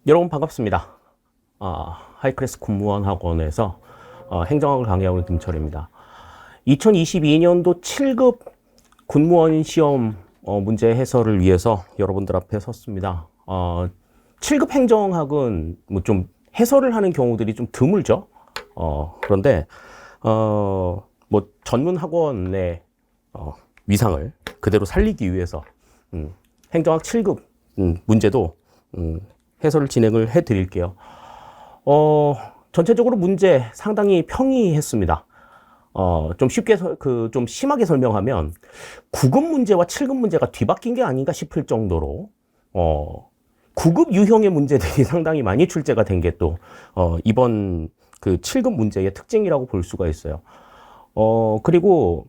여러분 반갑습니다. 하이클래스 공무원 학원에서 행정학을 강의하고 있는 김철입니다. 2022년도 7급 군무원 시험 문제 해설을 위해서 여러분들 앞에 섰습니다. 7급 행정학은 뭐 좀 해설을 하는 경우들이 좀 드물죠. 그런데 뭐 전문 학원의 위상을 그대로 살리기 위해서 행정학 7급 문제도 해설을 진행을 해 드릴게요. 전체적으로 문제 상당히 평이했습니다. 좀 쉽게, 좀 심하게 설명하면 9급 문제와 7급 문제가 뒤바뀐 게 아닌가 싶을 정도로, 9급 유형의 문제들이 상당히 많이 출제가 된 게 또, 이번 그 7급 문제의 특징이라고 볼 수가 있어요. 그리고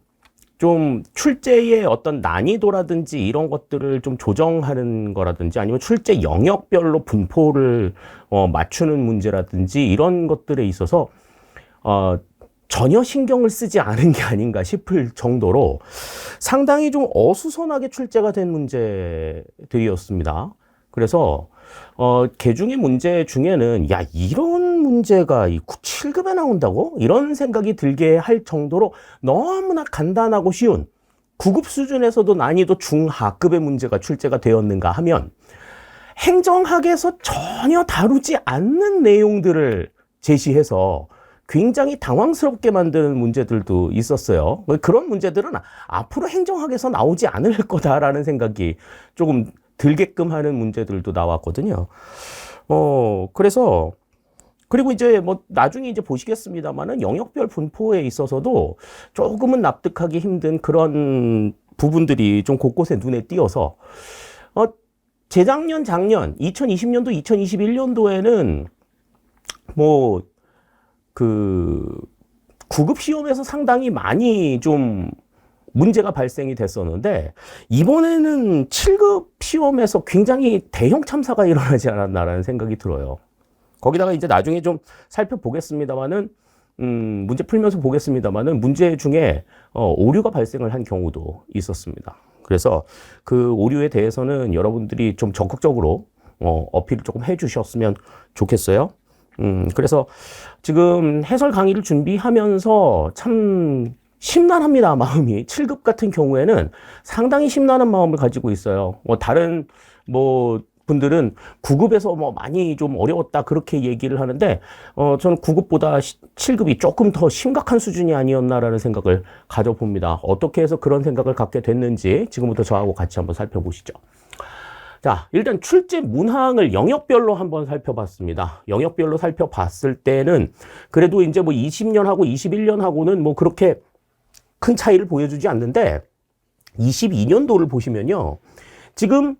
좀 출제의 어떤 난이도라든지 이런 것들을 좀 조정하는 거라든지 아니면 출제 영역별로 분포를 맞추는 문제라든지 이런 것들에 있어서 전혀 신경을 쓰지 않은 게 아닌가 싶을 정도로 상당히 좀 어수선하게 출제가 된 문제들이었습니다. 그래서 개중의 문제 중에는 야 이런 문제가 이 7급에 나온다고? 이런 생각이 들게 할 정도로 너무나 간단하고 쉬운 9급 수준에서도 난이도 중하급의 문제가 출제가 되었는가 하면 행정학에서 전혀 다루지 않는 내용들을 제시해서 굉장히 당황스럽게 만드는 문제들도 있었어요. 그런 문제들은 앞으로 행정학에서 나오지 않을 거다라는 생각이 조금 들게끔 하는 문제들도 나왔거든요. 그래서 그리고 이제 뭐 나중에 이제 보시겠습니다만은 영역별 분포에 있어서도 조금은 납득하기 힘든 그런 부분들이 좀 곳곳에 눈에 띄어서 재작년, 작년 2020년도, 2021년도에는 뭐 그 9급 시험에서 상당히 많이 좀 문제가 발생이 됐었는데 이번에는 7급 시험에서 굉장히 대형 참사가 일어나지 않았나라는 생각이 들어요. 거기다가 이제 나중에 좀 살펴보겠습니다만은 문제 풀면서 보겠습니다만은 문제 중에 오류가 발생을 한 경우도 있었습니다. 그래서 그 오류에 대해서는 여러분들이 좀 적극적으로 어필을 조금 해주셨으면 좋겠어요. 그래서 지금 해설 강의를 준비하면서 참 심란합니다, 마음이. 7급 같은 경우에는 상당히 심란한 마음을 가지고 있어요. 다른 분들은 9급에서 많이 좀 어려웠다 그렇게 얘기를 하는데 저는 9급보다 7급이 조금 더 심각한 수준이 아니었나라는 생각을 가져봅니다. 어떻게 해서 그런 생각을 갖게 됐는지 지금부터 저하고 같이 한번 살펴보시죠. 자, 일단 출제 문항을 영역별로 한번 살펴봤습니다. 영역별로 살펴봤을 때는 그래도 이제 20년하고 21년하고는 그렇게 큰 차이를 보여주지 않는데 22년도를 보시면요. 지금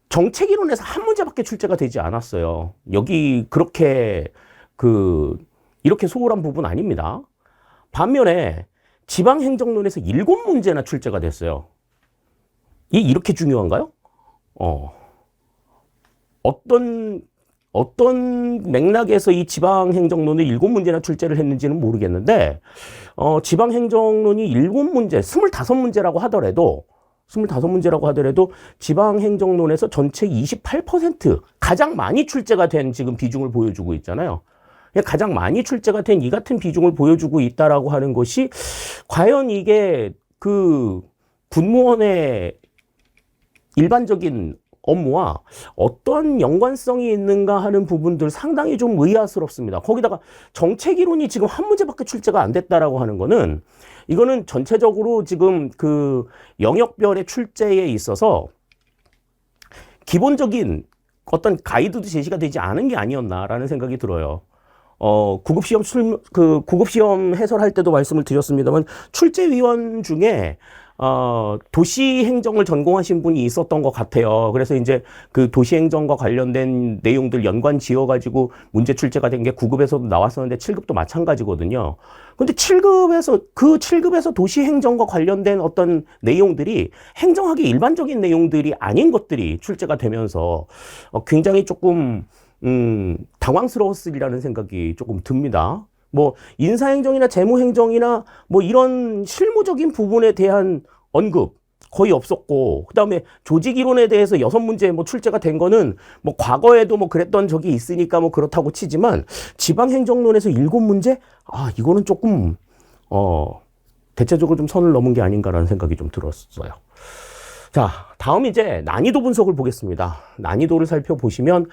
정책이론에서 한 문제밖에 출제가 되지 않았어요. 여기 그렇게 이렇게 소홀한 부분 아닙니다. 반면에 지방행정론에서 7문제나 출제가 됐어요. 이렇게 중요한가요? 어떤 맥락에서 이 지방행정론을 7문제나 출제를 했는지는 모르겠는데, 지방행정론이 7문제, 25문제라고 하더라도, 지방행정론에서 전체 28% 가장 많이 출제가 된 지금 비중을 보여주고 있잖아요. 가장 많이 출제가 된 이 같은 비중을 보여주고 있다라고 하는 것이 과연 이게 군무원의 일반적인 업무와 어떤 연관성이 있는가 하는 부분들 상당히 좀 의아스럽습니다. 거기다가 정책이론이 지금 한 문제밖에 출제가 안 됐다라고 하는 거는 이거는 전체적으로 지금 영역별의 출제에 있어서 기본적인 어떤 가이드도 제시가 되지 않은 게 아니었나라는 생각이 들어요. 9급 시험 해설할 때도 말씀을 드렸습니다만 출제위원 중에 도시행정을 전공하신 분이 있었던 것 같아요. 그래서 이제 그 도시행정과 관련된 내용들 연관 지어가지고 문제 출제가 된 게 9급에서도 나왔었는데 7급도 마찬가지거든요. 근데 7급에서 도시행정과 관련된 어떤 내용들이 행정학의 일반적인 내용들이 아닌 것들이 출제가 되면서 굉장히 조금 당황스러웠으리라는 생각이 조금 듭니다. 인사행정이나 재무행정이나 이런 실무적인 부분에 대한 언급, 거의 없었고, 그다음에 조직 이론에 대해서 6문제 뭐 출제가 된 거는 뭐 과거에도 뭐 그랬던 적이 있으니까 뭐 그렇다고 치지만 지방 행정론에서 7문제? 아, 이거는 조금 대체적으로 좀 선을 넘은 게 아닌가라는 생각이 좀 들었어요. 자, 다음 이제 난이도 분석을 보겠습니다. 난이도를 살펴보시면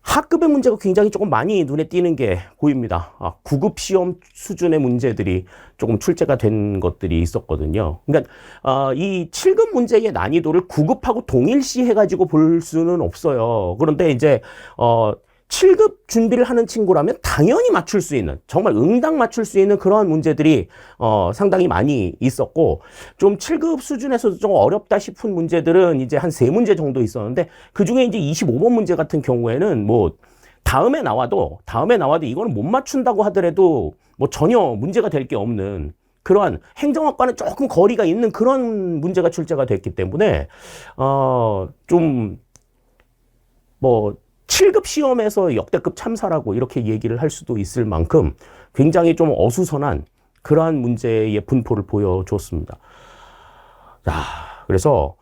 하급의 문제가 굉장히 조금 많이 눈에 띄는 게 보입니다. 9급 시험 수준의 문제들이 조금 출제가 된 것들이 있었거든요. 그러니까 이 7급 문제의 난이도를 9급하고 동일시 해가지고 볼 수는 없어요. 그런데 이제 7급 준비를 하는 친구라면 당연히 맞출 수 있는, 정말 응당 맞출 수 있는 그러한 문제들이 상당히 많이 있었고, 좀 7급 수준에서도 좀 어렵다 싶은 문제들은 이제 한 3문제 정도 있었는데, 그 중에 이제 25번 문제 같은 경우에는 뭐 다음에 나와도 이거는 못 맞춘다고 하더라도 뭐 전혀 문제가 될 게 없는 그러한, 행정학과는 조금 거리가 있는 그런 문제가 출제가 됐기 때문에 좀 뭐 7급 시험에서 역대급 참사라고 이렇게 얘기를 할 수도 있을 만큼 굉장히 좀 어수선한 그러한 문제의 분포를 보여줬습니다. 자, 그래서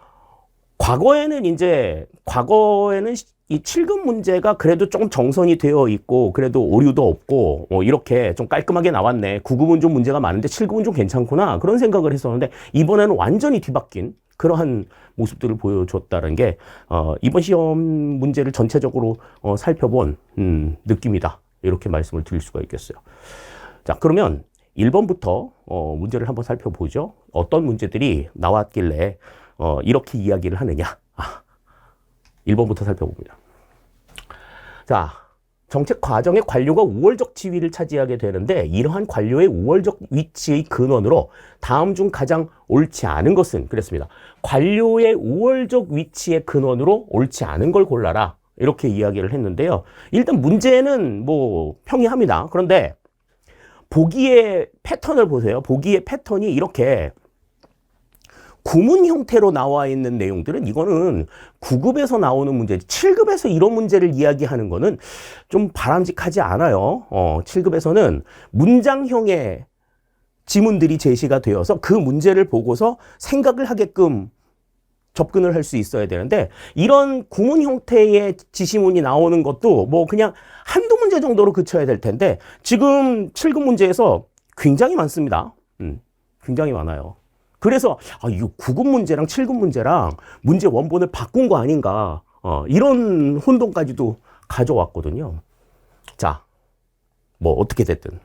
과거에는 이 7급 문제가 그래도 조금 정선이 되어 있고, 그래도 오류도 없고, 이렇게 좀 깔끔하게 나왔네. 9급은 좀 문제가 많은데 7급은 좀 괜찮구나. 그런 생각을 했었는데, 이번에는 완전히 뒤바뀐 그러한 모습들을 보여줬다는 게 이번 시험 문제를 전체적으로 살펴본 느낌이다. 이렇게 말씀을 드릴 수가 있겠어요. 자, 그러면 1번부터 문제를 한번 살펴보죠. 어떤 문제들이 나왔길래 이렇게 이야기를 하느냐. 1번부터 살펴봅니다. 자, 정책 과정의 관료가 우월적 지위를 차지하게 되는데, 이러한 관료의 우월적 위치의 근원으로 다음 중 가장 옳지 않은 것은, 그랬습니다. 관료의 우월적 위치의 근원으로 옳지 않은 걸 골라라. 이렇게 이야기를 했는데요. 일단 문제는 뭐 평이합니다. 그런데 보기의 패턴을 보세요. 보기의 패턴이 이렇게 구문 형태로 나와 있는 내용들은, 이거는 9급에서 나오는 문제지, 7급에서 이런 문제를 이야기하는 거는 좀 바람직하지 않아요. 7급에서는 문장형의 지문들이 제시가 되어서 그 문제를 보고서 생각을 하게끔 접근을 할 수 있어야 되는데, 이런 구문 형태의 지시문이 나오는 것도 뭐 그냥 한두 문제 정도로 그쳐야 될 텐데, 지금 7급 문제에서 굉장히 많습니다. 굉장히 많아요. 그래서 이거 9급 문제랑 7급 문제랑 문제 원본을 바꾼 거 아닌가, 이런 혼동까지도 가져왔거든요. 자, 뭐 어떻게 됐든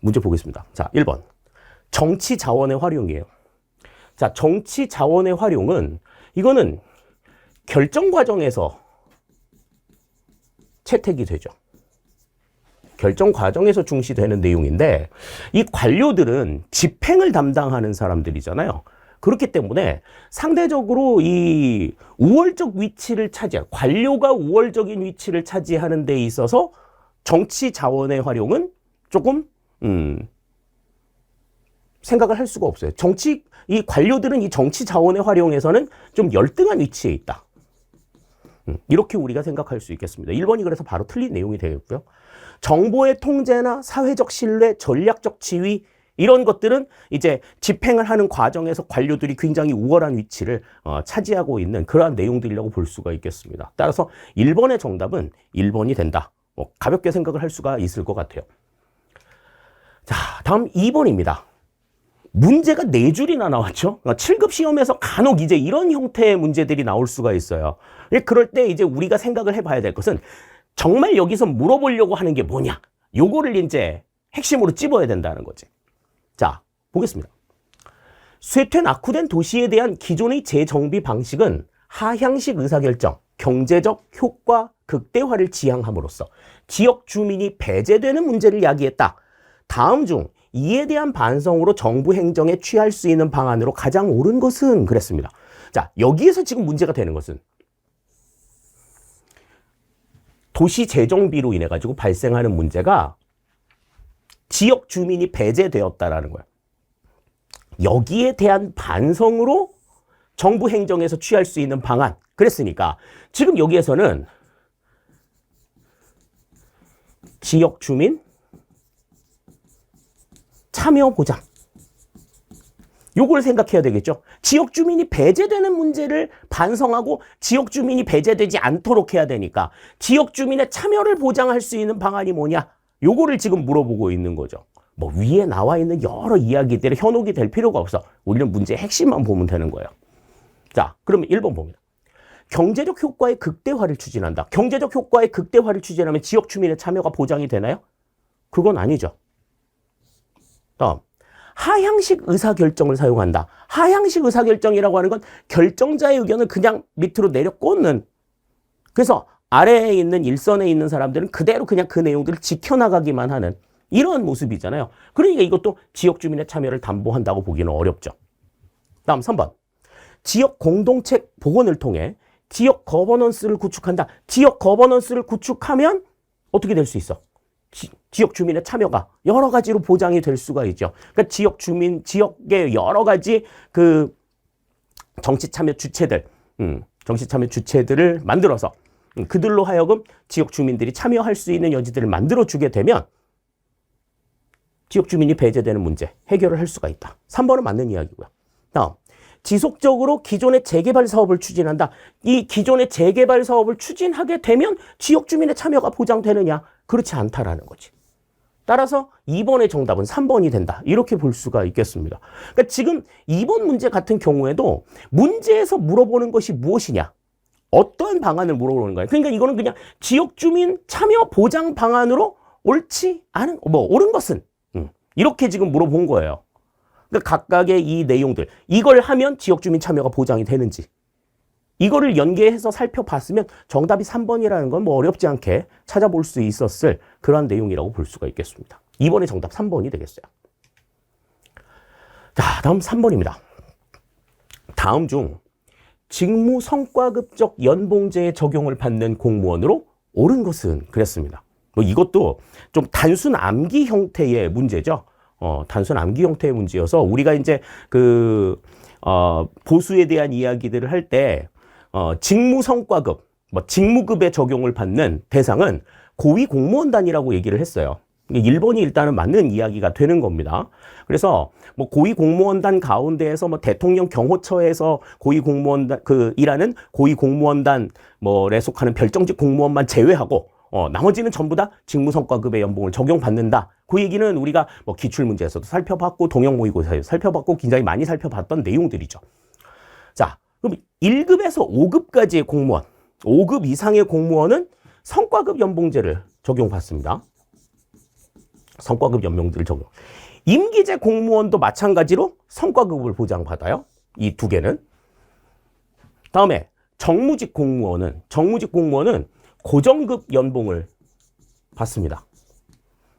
문제 보겠습니다. 자, 1번. 정치 자원의 활용이에요. 자, 정치 자원의 활용은, 이거는 결정 과정에서 채택이 되죠. 결정 과정에서 중시되는 내용인데, 이 관료들은 집행을 담당하는 사람들이잖아요. 그렇기 때문에 상대적으로 이 우월적 위치를 차지할, 관료가 우월적인 위치를 차지하는 데 있어서 정치 자원의 활용은 조금 생각을 할 수가 없어요. 이 관료들은 이 정치 자원의 활용에서는 좀 열등한 위치에 있다. 이렇게 우리가 생각할 수 있겠습니다. 1번이 그래서 바로 틀린 내용이 되겠고요. 정보의 통제나 사회적 신뢰, 전략적 지위, 이런 것들은 이제 집행을 하는 과정에서 관료들이 굉장히 우월한 위치를 차지하고 있는 그러한 내용들이라고 볼 수가 있겠습니다. 따라서 1번의 정답은 1번이 된다. 가볍게 생각을 할 수가 있을 것 같아요. 자, 다음 2번입니다. 문제가 4줄이나 나왔죠. 7급 시험에서 간혹 이제 이런 형태의 문제들이 나올 수가 있어요. 그럴 때 이제 우리가 생각을 해봐야 될 것은, 정말 여기서 물어보려고 하는 게 뭐냐, 요거를 이제 핵심으로 찝어야 된다는 거지. 자, 보겠습니다. 쇠퇴 낙후된 도시에 대한 기존의 재정비 방식은 하향식 의사결정, 경제적 효과 극대화를 지향함으로써 지역 주민이 배제되는 문제를 야기했다. 다음 중 이에 대한 반성으로 정부 행정에 취할 수 있는 방안으로 가장 옳은 것은, 그랬습니다. 자, 여기에서 지금 문제가 되는 것은 도시 재정비로 인해 가지고 발생하는 문제가 지역 주민이 배제되었다라는 거야. 여기에 대한 반성으로 정부 행정에서 취할 수 있는 방안, 그랬으니까 지금 여기에서는 지역 주민 참여 보장, 요걸 생각해야 되겠죠. 지역 주민이 배제되는 문제를 반성하고 지역 주민이 배제되지 않도록 해야 되니까 지역 주민의 참여를 보장할 수 있는 방안이 뭐냐? 요거를 지금 물어보고 있는 거죠. 뭐 위에 나와 있는 여러 이야기들이 현혹이 될 필요가 없어. 우리는 문제의 핵심만 보면 되는 거예요. 자, 그러면 1번 봅니다. 경제적 효과의 극대화를 추진한다. 경제적 효과의 극대화를 추진하면 지역 주민의 참여가 보장이 되나요? 그건 아니죠. 다음, 하향식 의사결정을 사용한다. 하향식 의사결정이라고 하는 건 결정자의 의견을 그냥 밑으로 내려 꽂는, 그래서 아래에 있는 일선에 있는 사람들은 그대로 그냥 그 내용들을 지켜나가기만 하는 이런 모습이잖아요. 그러니까 이것도 지역 주민의 참여를 담보한다고 보기는 어렵죠. 다음 3번. 지역 공동체 복원을 통해 지역 거버넌스를 구축한다. 지역 거버넌스를 구축하면 어떻게 될 수 있어? 지역 주민의 참여가 여러 가지로 보장이 될 수가 있죠. 그러니까 지역 주민, 지역의 여러 가지 그 정치 참여 주체들을 만들어서 그들로 하여금 지역 주민들이 참여할 수 있는 여지들을 만들어주게 되면 지역 주민이 배제되는 문제 해결을 할 수가 있다. 3번은 맞는 이야기고요. 다음, 지속적으로 기존의 재개발 사업을 추진한다. 이 기존의 재개발 사업을 추진하게 되면 지역 주민의 참여가 보장되느냐? 그렇지 않다라는 거지. 따라서 2번의 정답은 3번이 된다. 이렇게 볼 수가 있겠습니다. 그러니까 지금 2번 문제 같은 경우에도 문제에서 물어보는 것이 무엇이냐? 어떤 방안을 물어보는 거예요. 그러니까 이거는 그냥 지역 주민 참여 보장 방안으로 옳지 않은, 옳은 것은 이렇게 지금 물어본 거예요. 그러니까 각각의 이 내용들, 이걸 하면 지역 주민 참여가 보장이 되는지 이거를 연계해서 살펴봤으면 정답이 3번이라는 건 뭐 어렵지 않게 찾아볼 수 있었을 그런 내용이라고 볼 수가 있겠습니다. 2번의 정답 3번이 되겠어요. 자, 다음 3번입니다. 다음 중 직무 성과급적 연봉제의 적용을 받는 공무원으로 옳은 것은 그랬습니다. 뭐 이것도 좀 단순 암기 형태의 문제죠. 단순 암기 형태의 문제여서 우리가 이제 보수에 대한 이야기들을 할 때 직무 성과급, 직무급에 적용을 받는 대상은 고위 공무원단이라고 얘기를 했어요. 1번이 일단은 맞는 이야기가 되는 겁니다. 그래서 뭐 고위 공무원단 가운데에서 뭐 대통령 경호처에서 고위 공무원단 일하는 고위 공무원단에 속하는 별정직 공무원만 제외하고 나머지는 전부 다 직무성과급의 연봉을 적용받는다. 그 얘기는 우리가 뭐 기출문제에서도 살펴봤고 동형모의고사에서 살펴봤고 굉장히 많이 살펴봤던 내용들이죠. 자, 그럼 1급에서 5급까지의 공무원, 5급 이상의 공무원은 성과급 연봉제를 적용받습니다. 성과급 연봉제를 적용. 임기제 공무원도 마찬가지로 성과급을 보장받아요. 이 두 개는. 다음에 정무직 공무원은 고정급 연봉을 받습니다.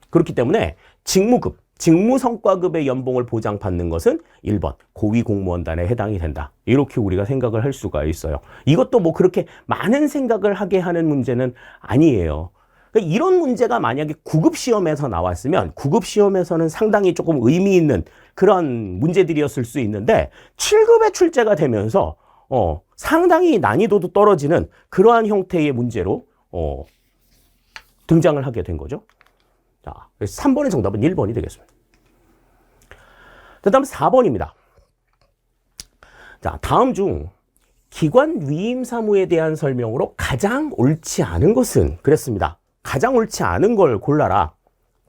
그렇기 때문에 직무급, 직무성과급의 연봉을 보장받는 것은 1번 고위공무원단에 해당이 된다. 이렇게 우리가 생각을 할 수가 있어요. 이것도 뭐 그렇게 많은 생각을 하게 하는 문제는 아니에요. 그러니까 이런 문제가 만약에 9급 시험에서 나왔으면 9급 시험에서는 상당히 조금 의미 있는 그런 문제들이었을 수 있는데 7급에 출제가 되면서 상당히 난이도도 떨어지는 그러한 형태의 문제로 등장을 하게 된 거죠. 자, 3번의 정답은 1번이 되겠습니다. 그 다음 4번입니다. 자, 다음 중 기관 위임 사무에 대한 설명으로 가장 옳지 않은 것은 그랬습니다. 가장 옳지 않은 걸 골라라.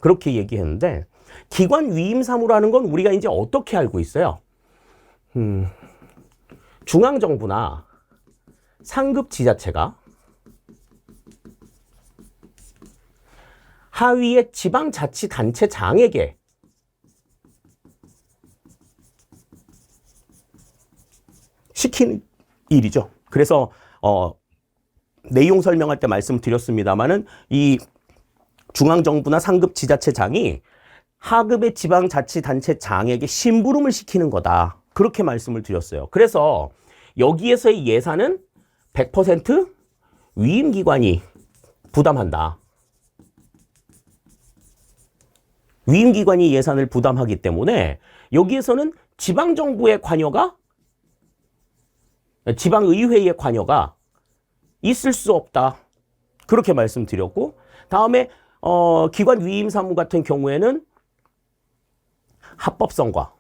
그렇게 얘기했는데 기관 위임 사무라는 건 우리가 이제 어떻게 알고 있어요? 중앙정부나 상급 지자체가 하위의 지방자치단체장에게 시키는 일이죠. 그래서 내용 설명할 때 말씀드렸습니다마는 이 중앙정부나 상급 지자체장이 하급의 지방자치단체장에게 심부름을 시키는 거다. 그렇게 말씀을 드렸어요. 그래서 여기에서의 예산은 100% 위임기관이 부담한다. 위임기관이 예산을 부담하기 때문에 여기에서는 지방정부의 관여가, 지방의회의 관여가 있을 수 없다. 그렇게 말씀드렸고, 다음에 기관 위임 사무 같은 경우에는 합법성과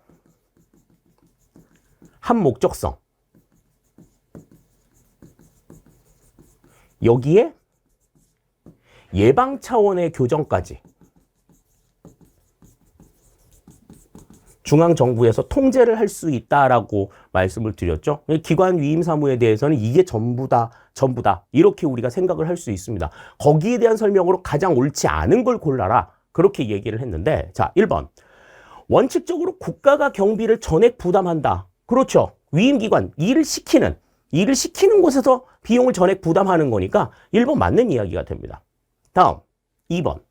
한 목적성. 여기에 예방 차원의 교정까지 중앙정부에서 통제를 할 수 있다라고 말씀을 드렸죠. 기관 위임 사무에 대해서는 이게 전부다 이렇게 우리가 생각을 할 수 있습니다. 거기에 대한 설명으로 가장 옳지 않은 걸 골라라 그렇게 얘기를 했는데, 자 1번 원칙적으로 국가가 경비를 전액 부담한다. 그렇죠. 위임기관 일을 시키는 곳에서 비용을 전액 부담하는 거니까 1번 맞는 이야기가 됩니다. 다음 2번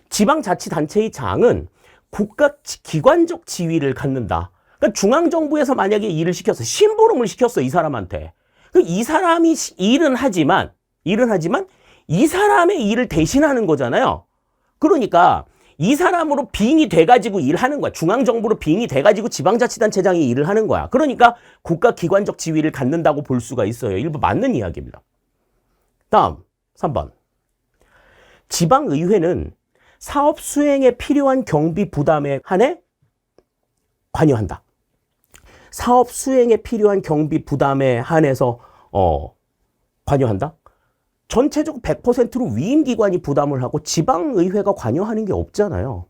지방자치단체의 장은 국가 기관적 지위를 갖는다. 그러니까 중앙정부에서 만약에 일을 시켰어, 심부름을 시켰어 이 사람한테. 이 사람이 일은 하지만 이 사람의 일을 대신하는 거잖아요. 그러니까 이 사람으로 빙의 돼가지고 일하는 거야. 중앙정부로 빙의 돼가지고 지방자치단체장이 일을 하는 거야. 그러니까 국가 기관적 지위를 갖는다고 볼 수가 있어요. 일부 맞는 이야기입니다. 다음 3번 지방의회는 사업 수행에 필요한 경비 부담에 한해 관여한다. 사업 수행에 필요한 경비 부담에 한해서 관여한다. 전체적으로 100%로 위임기관이 부담을 하고 지방의회가 관여하는 게 없잖아요.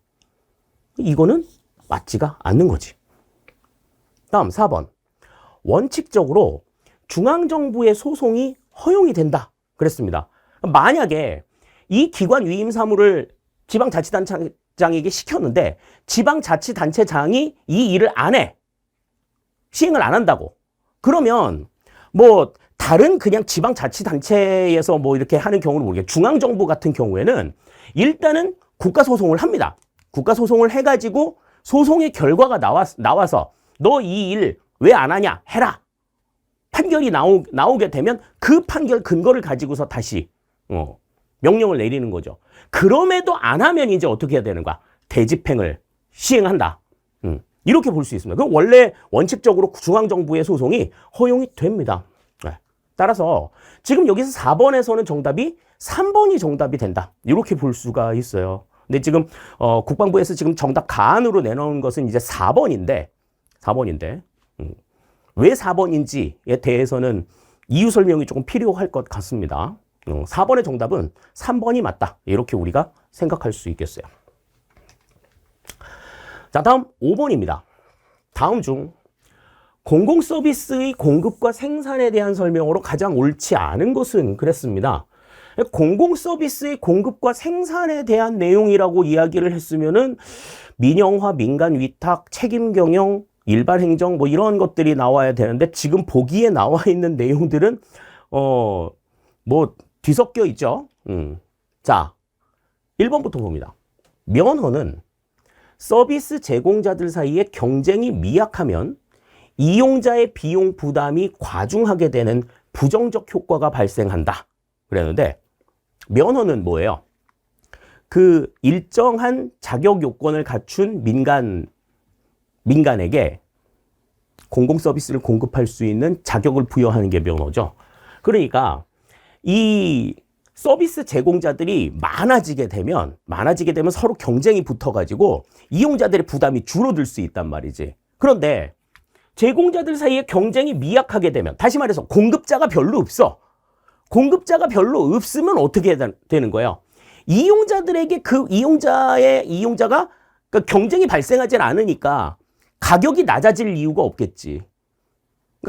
이거는 맞지가 않는 거지. 다음 4번 원칙적으로 중앙정부의 소송이 허용이 된다 그랬습니다. 만약에 이 기관 위임 사무를 지방자치단체장에게 시켰는데 지방자치단체장이 이 일을 안 해. 시행을 안 한다고. 그러면 뭐 다른 그냥 지방자치단체에서 뭐 이렇게 하는 경우는 모르겠어요. 중앙정부 같은 경우에는 일단은 국가소송을 합니다. 국가소송을 해가지고 소송의 결과가 나와서 너 이 일 왜 안 하냐 해라. 판결이 나오게 되면 그 판결 근거를 가지고서 다시 명령을 내리는 거죠. 그럼에도 안 하면 이제 어떻게 해야 되는 거야? 대집행을 시행한다. 이렇게 볼 수 있습니다. 그 원래 원칙적으로 중앙정부의 소송이 허용이 됩니다. 네. 따라서 지금 여기서 4번에서는 정답이 3번이 정답이 된다. 이렇게 볼 수가 있어요. 근데 지금 국방부에서 지금 정답 가안으로 내놓은 것은 이제 4번인데 왜 4번인지에 대해서는 이유 설명이 조금 필요할 것 같습니다. 4번의 정답은 3번이 맞다. 이렇게 우리가 생각할 수 있겠어요. 자, 다음 5번입니다. 다음 중 공공서비스의 공급과 생산에 대한 설명으로 가장 옳지 않은 것은 그랬습니다. 공공서비스의 공급과 생산에 대한 내용이라고 이야기를 했으면은 민영화, 민간 위탁, 책임 경영, 일반 행정 뭐 이런 것들이 나와야 되는데 지금 보기에 나와 있는 내용들은 뭐 뒤섞여 있죠. 자, 1번부터 봅니다. 면허는 서비스 제공자들 사이에 경쟁이 미약하면 이용자의 비용 부담이 과중하게 되는 부정적 효과가 발생한다. 그랬는데 면허는 뭐예요? 그 일정한 자격 요건을 갖춘 민간에게 공공 서비스를 공급할 수 있는 자격을 부여하는 게 면허죠. 그러니까 이 서비스 제공자들이 많아지게 되면 서로 경쟁이 붙어가지고 이용자들의 부담이 줄어들 수 있단 말이지. 그런데 제공자들 사이에 경쟁이 미약하게 되면, 다시 말해서 공급자가 별로 없어. 공급자가 별로 없으면 어떻게 되는 거예요? 이용자들에게 이용자가 그러니까 경쟁이 발생하지 않으니까 가격이 낮아질 이유가 없겠지.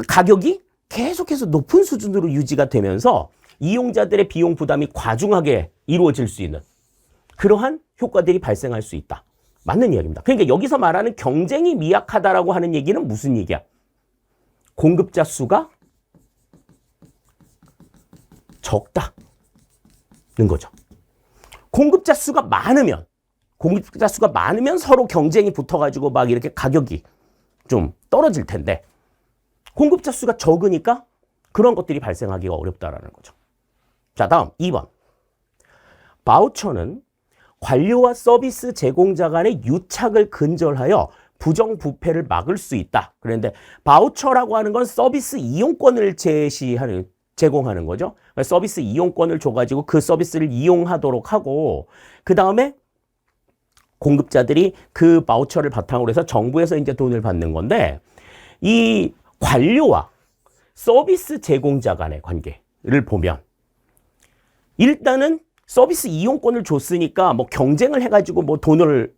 가격이 계속해서 높은 수준으로 유지가 되면서 이용자들의 비용 부담이 과중하게 이루어질 수 있는 그러한 효과들이 발생할 수 있다. 맞는 이야기입니다. 그러니까 여기서 말하는 경쟁이 미약하다라고 하는 얘기는 무슨 얘기야? 공급자 수가 적다는 거죠. 공급자 수가 많으면 서로 경쟁이 붙어가지고 막 이렇게 가격이 좀 떨어질 텐데 공급자 수가 적으니까 그런 것들이 발생하기가 어렵다라는 거죠. 자, 다음 2번. 바우처는 관료와 서비스 제공자 간의 유착을 근절하여 부정부패를 막을 수 있다. 그런데 바우처라고 하는 건 서비스 이용권을 제공하는 거죠. 서비스 이용권을 줘가지고 그 서비스를 이용하도록 하고 그 다음에 공급자들이 그 바우처를 바탕으로 해서 정부에서 이제 돈을 받는 건데 이 관료와 서비스 제공자 간의 관계를 보면 일단은 서비스 이용권을 줬으니까 뭐 경쟁을 해가지고 뭐 돈을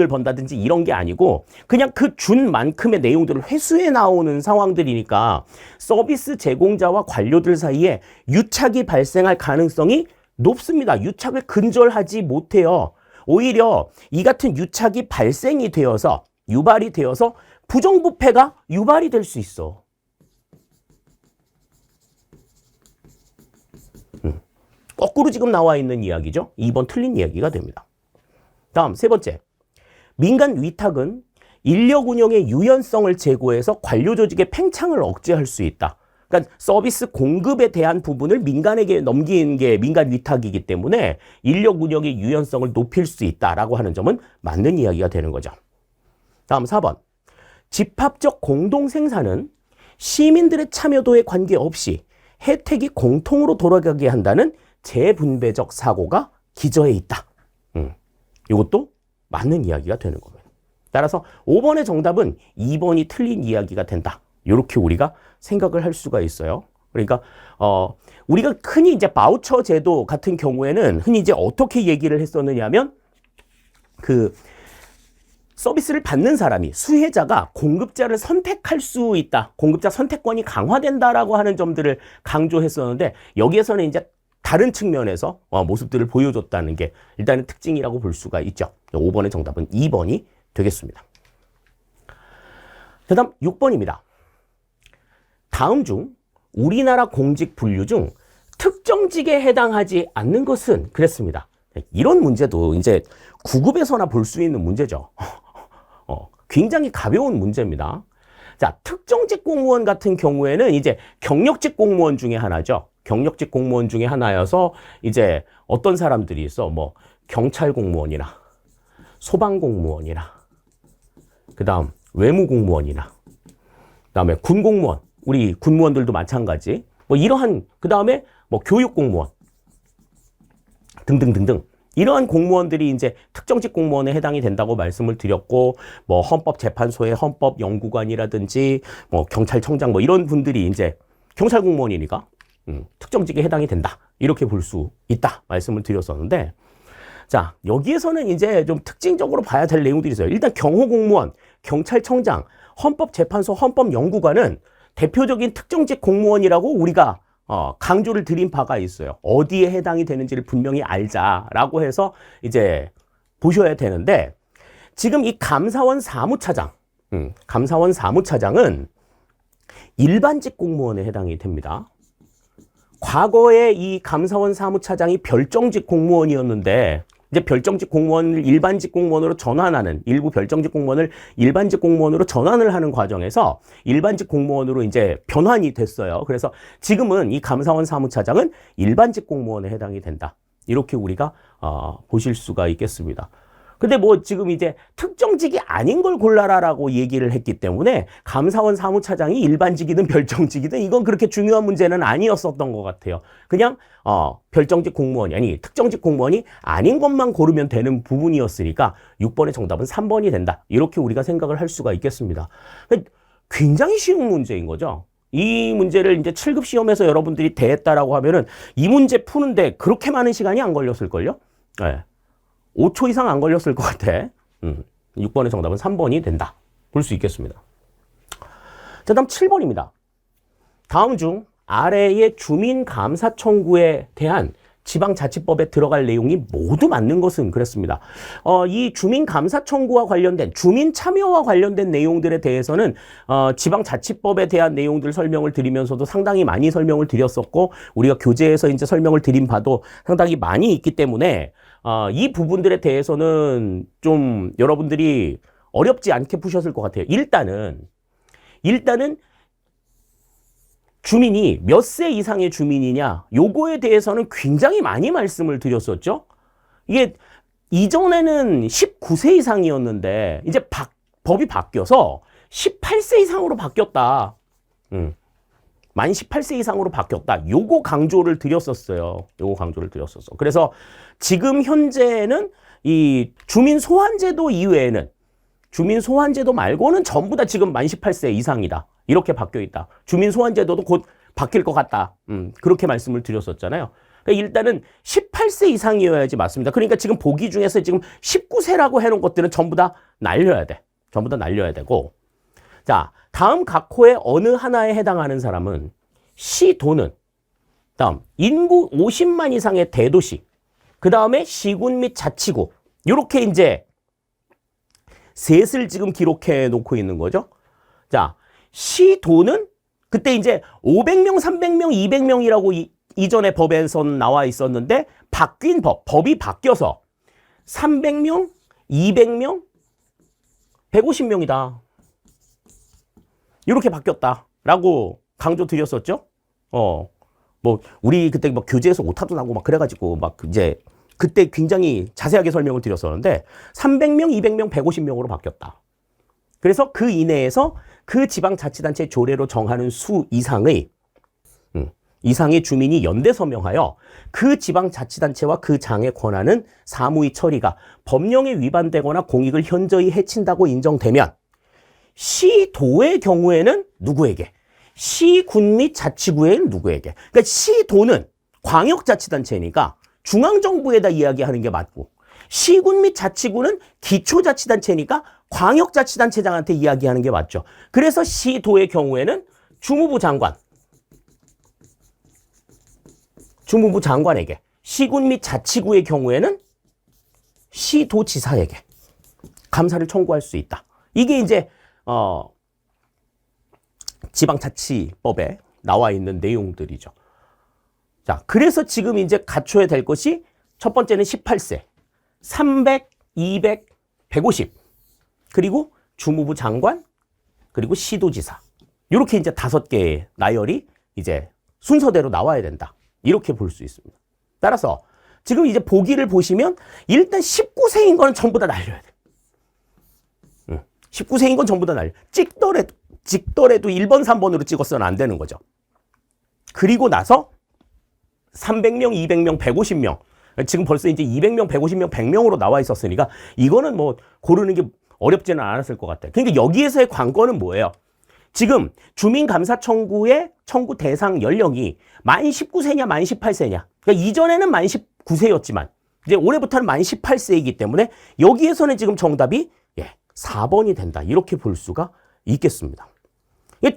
번다든지 이런 게 아니고 그냥 그 준 만큼의 내용들을 회수해 나오는 상황들이니까 서비스 제공자와 관료들 사이에 유착이 발생할 가능성이 높습니다. 유착을 근절하지 못해요. 오히려 이 같은 유착이 발생이 되어서 유발이 되어서 부정부패가 유발이 될 수 있어. 거꾸로 지금 나와 있는 이야기죠. 2번 틀린 이야기가 됩니다. 다음 세 번째. 민간 위탁은 인력 운영의 유연성을 제고해서 관료 조직의 팽창을 억제할 수 있다. 그러니까 서비스 공급에 대한 부분을 민간에게 넘긴 게 민간 위탁이기 때문에 인력 운영의 유연성을 높일 수 있다라고 하는 점은 맞는 이야기가 되는 거죠. 다음 4번. 집합적 공동 생산은 시민들의 참여도에 관계없이 혜택이 공통으로 돌아가게 한다는 재분배적 사고가 기저에 있다. 이것도 맞는 이야기가 되는 겁니다. 따라서 5번의 정답은 2번이 틀린 이야기가 된다. 이렇게 우리가 생각을 할 수가 있어요. 그러니까 우리가 흔히 이제 바우처 제도 같은 경우에는 흔히 이제 어떻게 얘기를 했었느냐면 그 서비스를 받는 사람이 수혜자가 공급자를 선택할 수 있다. 공급자 선택권이 강화된다라고 하는 점들을 강조했었는데 여기에서는 이제 다른 측면에서 모습들을 보여줬다는 게 일단은 특징이라고 볼 수가 있죠. 5번의 정답은 2번이 되겠습니다. 다음 6번입니다. 다음 중 우리나라 공직 분류 중 특정직에 해당하지 않는 것은 그랬습니다. 이런 문제도 이제 9급에서나 볼 수 있는 문제죠. 굉장히 가벼운 문제입니다. 자, 특정직 공무원 같은 경우에는 이제 경력직 공무원 중에 하나죠. 경력직 공무원 중에 하나여서 이제 어떤 사람들이 있어. 뭐 경찰 공무원이나 소방 공무원이나 그다음 외무 공무원이나 그다음에 군 공무원, 우리 군무원들도 마찬가지. 뭐 이러한 그다음에 뭐 교육 공무원 등등등등 이러한 공무원들이 이제 특정직 공무원에 해당이 된다고 말씀을 드렸고, 뭐 헌법재판소의 헌법연구관이라든지 뭐 경찰청장 뭐 이런 분들이 이제 경찰 공무원이니까 특정직에 해당이 된다 이렇게 볼 수 있다 말씀을 드렸었는데, 자 여기에서는 이제 좀 특징적으로 봐야 될 내용들이 있어요. 일단 경호공무원, 경찰청장, 헌법재판소, 헌법연구관은 대표적인 특정직 공무원이라고 우리가 강조를 드린 바가 있어요. 어디에 해당이 되는지를 분명히 알자라고 해서 이제 보셔야 되는데, 지금 이 감사원 사무차장, 감사원 사무차장은 일반직 공무원에 해당이 됩니다. 과거에 이 감사원 사무차장이 별정직 공무원이었는데, 이제 별정직 공무원을 일반직 공무원으로 전환하는, 일부 별정직 공무원을 일반직 공무원으로 전환을 하는 과정에서 일반직 공무원으로 이제 변환이 됐어요. 그래서 지금은 이 감사원 사무차장은 일반직 공무원에 해당이 된다. 이렇게 우리가 보실 수가 있겠습니다. 근데 뭐 지금 이제 특정직이 아닌 걸 골라라라고 얘기를 했기 때문에 감사원 사무차장이 일반직이든 별정직이든 이건 그렇게 중요한 문제는 아니었었던 것 같아요. 그냥 별정직 공무원이, 아니 특정직 공무원이 아닌 것만 고르면 되는 부분이었으니까 6번의 정답은 3번이 된다. 이렇게 우리가 생각을 할 수가 있겠습니다. 굉장히 쉬운 문제인 거죠. 이 문제를 이제 7급 시험에서 여러분들이 대했다라고 하면은 이 문제 푸는데 그렇게 많은 시간이 안 걸렸을걸요? 네. 5초 이상 안 걸렸을 것 같아. 6번의 정답은 3번이 된다. 볼 수 있겠습니다. 자, 다음 7번입니다. 다음 중 아래의 주민감사 청구에 대한 지방자치법에 들어갈 내용이 모두 맞는 것은 그랬습니다. 이 주민감사 청구와 관련된, 주민 참여와 관련된 내용들에 대해서는 지방자치법에 대한 내용들 설명을 드리면서도 상당히 많이 설명을 드렸었고, 우리가 교재에서 이제 설명을 드린 바도 상당히 많이 있기 때문에 이 부분들에 대해서는 좀 여러분들이 어렵지 않게 푸셨을 것 같아요. 일단은 주민이 몇 세 이상의 주민이냐, 요거에 대해서는 굉장히 많이 말씀을 드렸었죠. 이게 이전에는 19세 이상이었는데 이제 법이 바뀌어서 18세 이상으로 바뀌었다. 만 18세 이상으로 바뀌었다. 요거 강조를 드렸었어요. 그래서 지금 현재는 이 주민 소환제도 이외에는 주민 소환제도 말고는 전부 다 지금 만 18세 이상이다. 이렇게 바뀌어 있다. 주민 소환제도도 곧 바뀔 것 같다. 그렇게 말씀을 드렸었잖아요. 그러니까 일단은 18세 이상이어야지 맞습니다. 그러니까 지금 보기 중에서 지금 19세라고 해놓은 것들은 전부 다 날려야 돼. 전부 다 날려야 되고. 자, 다음 각 호의 어느 하나에 해당하는 사람은 시도는 다음 인구 50만 이상의 대도시, 그 다음에 시군 및 자치구, 이렇게 이제 셋을 지금 기록해 놓고 있는 거죠. 자, 시도는 그때 이제 500명, 300명, 200명이라고 이전에 법에선 나와 있었는데 바뀐 법이 바뀌어서 300명, 200명, 150명이다. 이렇게 바뀌었다라고 강조 드렸었죠. 뭐 우리 그때 뭐 교재에서 오타도 나고 막 그래가지고 막 이제 그때 굉장히 자세하게 설명을 드렸었는데 300명, 200명, 150명으로 바뀌었다. 그래서 그 이내에서 그 지방자치단체 조례로 정하는 수 이상의 주민이 연대 서명하여 그 지방자치단체와 그 장의 권한은 사무의 처리가 법령에 위반되거나 공익을 현저히 해친다고 인정되면 시도의 경우에는 누구에게? 시군 및 자치구에는 누구에게? 그러니까 시도는 광역자치단체니까 중앙정부에다 이야기하는 게 맞고, 시군 및 자치구는 기초자치단체니까 광역자치단체장한테 이야기하는 게 맞죠. 그래서 시도의 경우에는 주무부 장관에게, 시군 및 자치구의 경우에는 시도지사에게 감사를 청구할 수 있다. 이게 이제 지방자치법에 나와 있는 내용들이죠. 자, 그래서 지금 이제 갖춰야 될 것이 첫 번째는 18세, 300, 200, 150, 그리고 주무부 장관, 그리고 시도지사. 이렇게 이제 5개의 나열이 이제 순서대로 나와야 된다. 이렇게 볼 수 있습니다. 따라서 지금 이제 보기를 보시면 일단 19세인 거는 전부 다 날려야 돼. 19세인 건 전부 다 날려. 찍더라도 1번, 3번으로 찍었으면 안 되는 거죠. 그리고 나서 300명, 200명, 150명. 지금 벌써 이제 200명, 150명, 100명으로 나와 있었으니까 이거는 뭐 고르는 게 어렵지는 않았을 것 같아요. 그러니까 여기에서의 관건은 뭐예요? 지금 주민감사 청구의 청구 대상 연령이 만 19세냐, 만 18세냐. 그러니까 이전에는 만 19세였지만 이제 올해부터는 만 18세이기 때문에 여기에서는 지금 정답이 4번이 된다. 이렇게 볼 수가 있겠습니다.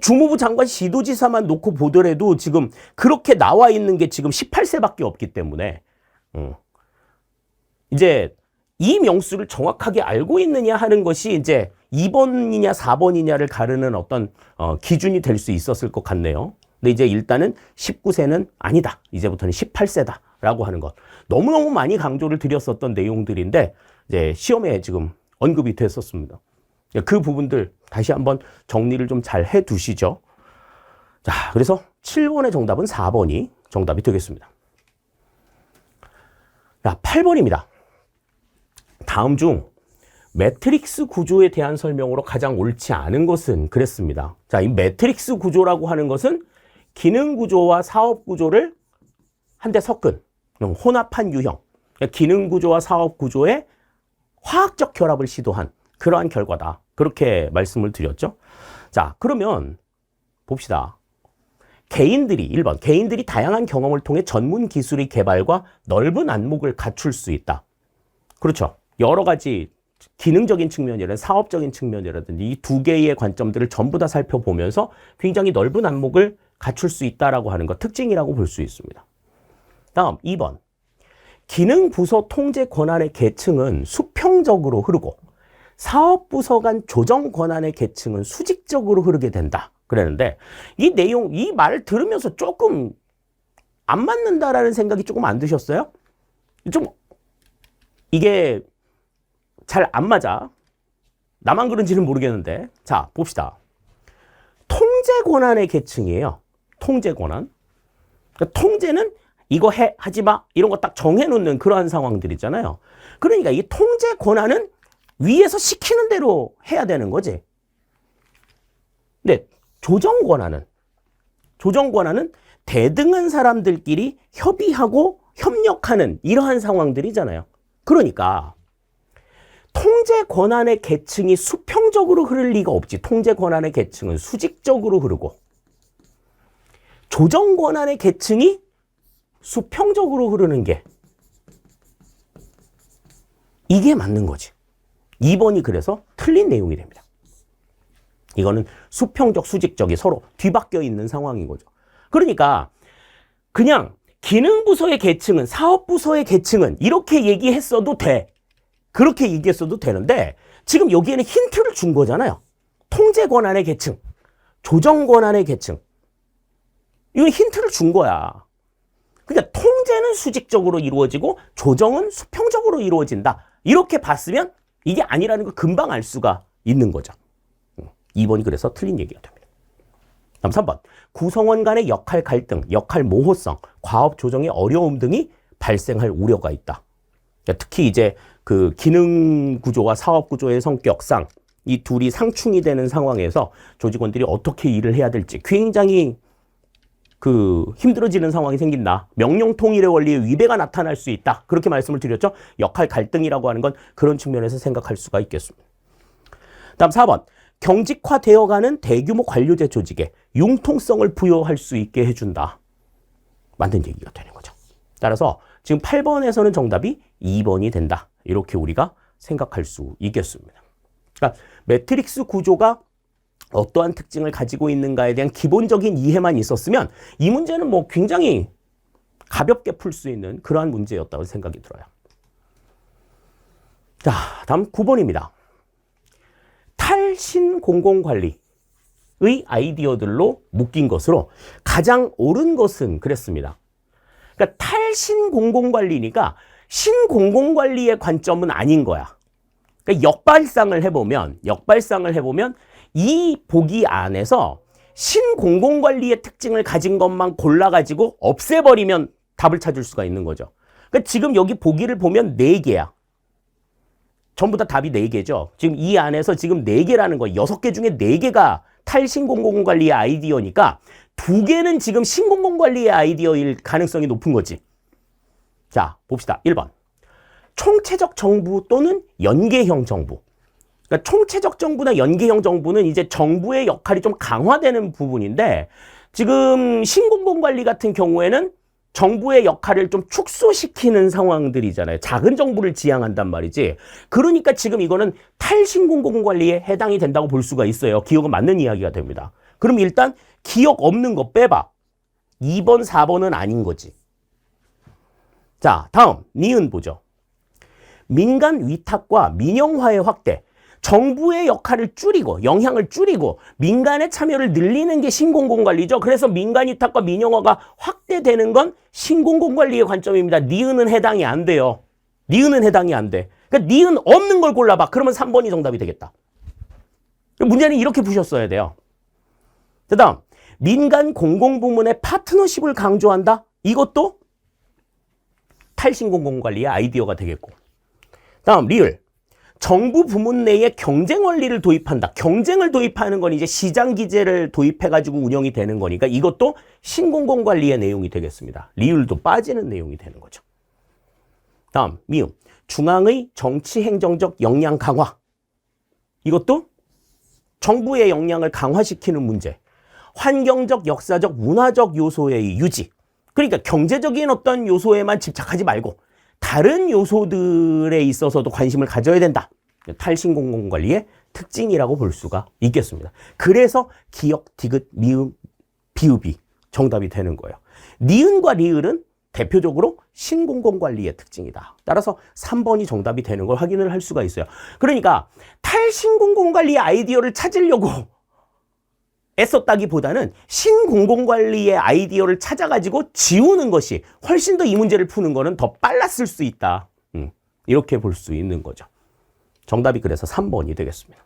주무부 장관 시도지사만 놓고 보더라도 지금 그렇게 나와 있는 게 지금 18세밖에 없기 때문에 이제 이 명수를 정확하게 알고 있느냐 하는 것이 이제 2번이냐 4번이냐를 가르는 어떤 기준이 될 수 있었을 것 같네요. 근데 이제 일단은 19세는 아니다. 이제부터는 18세다. 라고 하는 것. 너무너무 많이 강조를 드렸었던 내용들인데 이제 시험에 지금 언급이 됐었습니다. 그 부분들 다시 한번 정리를 좀 잘 해 두시죠. 자, 그래서 7번의 정답은 4번이 정답이 되겠습니다. 자, 8번입니다. 다음 중 매트릭스 구조에 대한 설명으로 가장 옳지 않은 것은 그랬습니다. 자, 이 매트릭스 구조라고 하는 것은 기능 구조와 사업 구조를 한데 섞은 혼합한 유형, 기능 구조와 사업 구조의 화학적 결합을 시도한 그러한 결과다. 그렇게 말씀을 드렸죠. 자, 그러면 봅시다. 1번, 개인들이 다양한 경험을 통해 전문 기술의 개발과 넓은 안목을 갖출 수 있다. 그렇죠. 여러 가지 기능적인 측면이라든지 사업적인 측면이라든지 이 두 개의 관점들을 전부 다 살펴보면서 굉장히 넓은 안목을 갖출 수 있다라고 하는 것, 특징이라고 볼 수 있습니다. 다음 2번. 기능 부서 통제 권한의 계층은 수평적으로 흐르고 사업부서 간 조정 권한의 계층은 수직적으로 흐르게 된다. 그랬는데 이 내용, 이 말을 들으면서 조금 안 맞는다라는 생각이 조금 안 드셨어요? 좀 이게 잘 안 맞아. 나만 그런지는 모르겠는데. 자, 봅시다. 통제 권한의 계층이에요. 통제 권한. 그러니까 통제는 이거 해, 하지 마, 이런 거 딱 정해놓는 그러한 상황들이잖아요. 그러니까 이 통제 권한은 위에서 시키는 대로 해야 되는 거지. 근데 조정 권한은 대등한 사람들끼리 협의하고 협력하는 이러한 상황들이잖아요. 그러니까 통제 권한의 계층이 수평적으로 흐를 리가 없지. 통제 권한의 계층은 수직적으로 흐르고 조정 권한의 계층이 수평적으로 흐르는 게 이게 맞는 거지. 2번이 그래서 틀린 내용이 됩니다. 이거는 수평적, 수직적이 서로 뒤바뀌어 있는 상황인 거죠. 그러니까 그냥 기능부서의 계층은, 사업부서의 계층은 이렇게 얘기했어도 돼. 그렇게 얘기했어도 되는데 지금 여기에는 힌트를 준 거잖아요. 통제 권한의 계층, 조정 권한의 계층. 이건 힌트를 준 거야. 그러니까 통제는 수직적으로 이루어지고 조정은 수평적으로 이루어진다. 이렇게 봤으면 이게 아니라는 걸 금방 알 수가 있는 거죠. 2번이 그래서 틀린 얘기가 됩니다. 다음 3번. 구성원 간의 역할 갈등, 역할 모호성, 과업 조정의 어려움 등이 발생할 우려가 있다. 특히 이제 그 기능 구조와 사업 구조의 성격상 이 둘이 상충이 되는 상황에서 조직원들이 어떻게 일을 해야 될지 굉장히 힘들어지는 상황이 생긴다. 명령 통일의 원리의 위배가 나타날 수 있다. 그렇게 말씀을 드렸죠. 역할 갈등이라고 하는 건 그런 측면에서 생각할 수가 있겠습니다. 다음 4번. 경직화되어가는 대규모 관료제 조직에 융통성을 부여할 수 있게 해준다. 맞는 얘기가 되는 거죠. 따라서 지금 8번에서는 정답이 2번이 된다. 이렇게 우리가 생각할 수 있겠습니다. 그러니까 매트릭스 구조가 어떠한 특징을 가지고 있는가에 대한 기본적인 이해만 있었으면 이 문제는 뭐 굉장히 가볍게 풀 수 있는 그러한 문제였다고 생각이 들어요. 자, 다음 9번입니다. 탈신공공관리의 아이디어들로 묶인 것으로 가장 옳은 것은 그랬습니다. 그러니까 탈신공공관리니까 신공공관리의 관점은 아닌 거야. 그러니까 역발상을 해보면 이 보기 안에서 신공공관리의 특징을 가진 것만 골라가지고 없애버리면 답을 찾을 수가 있는 거죠. 그러니까 지금 여기 보기를 보면 4개야. 전부 다 답이 4개죠. 지금 이 안에서 지금 4개라는 거, 6개 중에 4개가 탈신공공관리의 아이디어니까 2개는 지금 신공공관리의 아이디어일 가능성이 높은 거지. 자, 봅시다. 1번. 총체적 정부 또는 연계형 정부. 그러니까 총체적 정부나 연계형 정부는 이제 정부의 역할이 좀 강화되는 부분인데 지금 신공공관리 같은 경우에는 정부의 역할을 좀 축소시키는 상황들이잖아요. 작은 정부를 지향한단 말이지. 그러니까 지금 이거는 탈신공공관리에 해당이 된다고 볼 수가 있어요. 기억은 맞는 이야기가 됩니다. 그럼 일단 기억 없는 거 빼봐. 2번, 4번은 아닌 거지. 자, 다음 니은 보죠. 민간 위탁과 민영화의 확대. 정부의 역할을 줄이고 영향을 줄이고 민간의 참여를 늘리는 게 신공공관리죠. 그래서 민간 위탁과 민영화가 확대되는 건 신공공관리의 관점입니다. 니은은 해당이 안 돼요. 니은은 해당이 안 돼. 그러니까 니은 없는 걸 골라봐. 그러면 3번이 정답이 되겠다. 문제는 이렇게 푸셨어야 돼요. 그 다음 민간 공공부문의 파트너십을 강조한다. 이것도 탈신공공관리의 아이디어가 되겠고. 다음 리을. 정부 부문 내에 경쟁 원리를 도입한다. 경쟁을 도입하는 건 이제 시장 기제를 도입해가지고 운영이 되는 거니까 이것도 신공공관리의 내용이 되겠습니다. 리을도 빠지는 내용이 되는 거죠. 다음 미음. 중앙의 정치 행정적 역량 강화. 이것도 정부의 역량을 강화시키는 문제. 환경적, 역사적, 문화적 요소의 유지. 그러니까 경제적인 어떤 요소에만 집착하지 말고 다른 요소들에 있어서도 관심을 가져야 된다. 탈신공공관리의 특징이라고 볼 수가 있겠습니다. 그래서 기역, 디귿, 미음, 비읍이 정답이 되는 거예요. 니은과 리을은 대표적으로 신공공관리의 특징이다. 따라서 3번이 정답이 되는 걸 확인을 할 수가 있어요. 그러니까 탈신공공관리의 아이디어를 찾으려고 애썼다기보다는 신공공관리의 아이디어를 찾아가지고 지우는 것이 훨씬 더 이 문제를 푸는 거는 더 빨랐을 수 있다. 이렇게 볼 수 있는 거죠. 정답이 그래서 3번이 되겠습니다.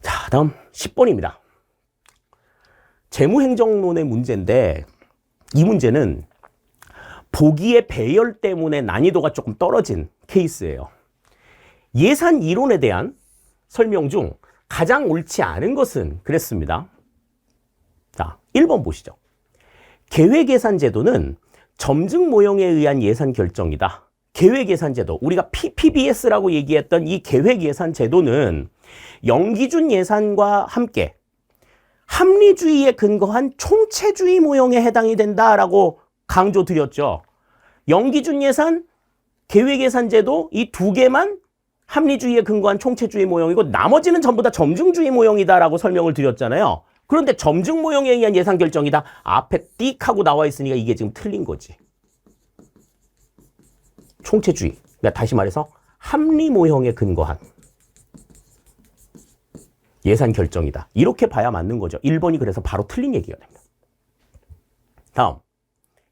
자, 다음 10번입니다. 재무행정론의 문제인데 이 문제는 보기의 배열 때문에 난이도가 조금 떨어진 케이스예요. 예산 이론에 대한 설명 중 가장 옳지 않은 것은 그랬습니다. 자, 1번 보시죠. 계획예산 제도는 점증 모형에 의한 예산 결정이다. 계획예산제도, 우리가 PPBS라고 얘기했던 이 계획예산제도는 영기준 예산과 함께 합리주의에 근거한 총체주의 모형에 해당이 된다라고 강조드렸죠. 영기준 예산, 계획예산제도 이 두 개만 합리주의에 근거한 총체주의 모형이고 나머지는 전부 다 점증주의 모형이다라고 설명을 드렸잖아요. 그런데 점증 모형에 의한 예산 결정이다. 앞에 띡 하고 나와 있으니까 이게 지금 틀린 거지. 총체주의. 그러니까 다시 말해서 합리 모형에 근거한 예산 결정이다. 이렇게 봐야 맞는 거죠. 1번이 그래서 바로 틀린 얘기가 됩니다. 다음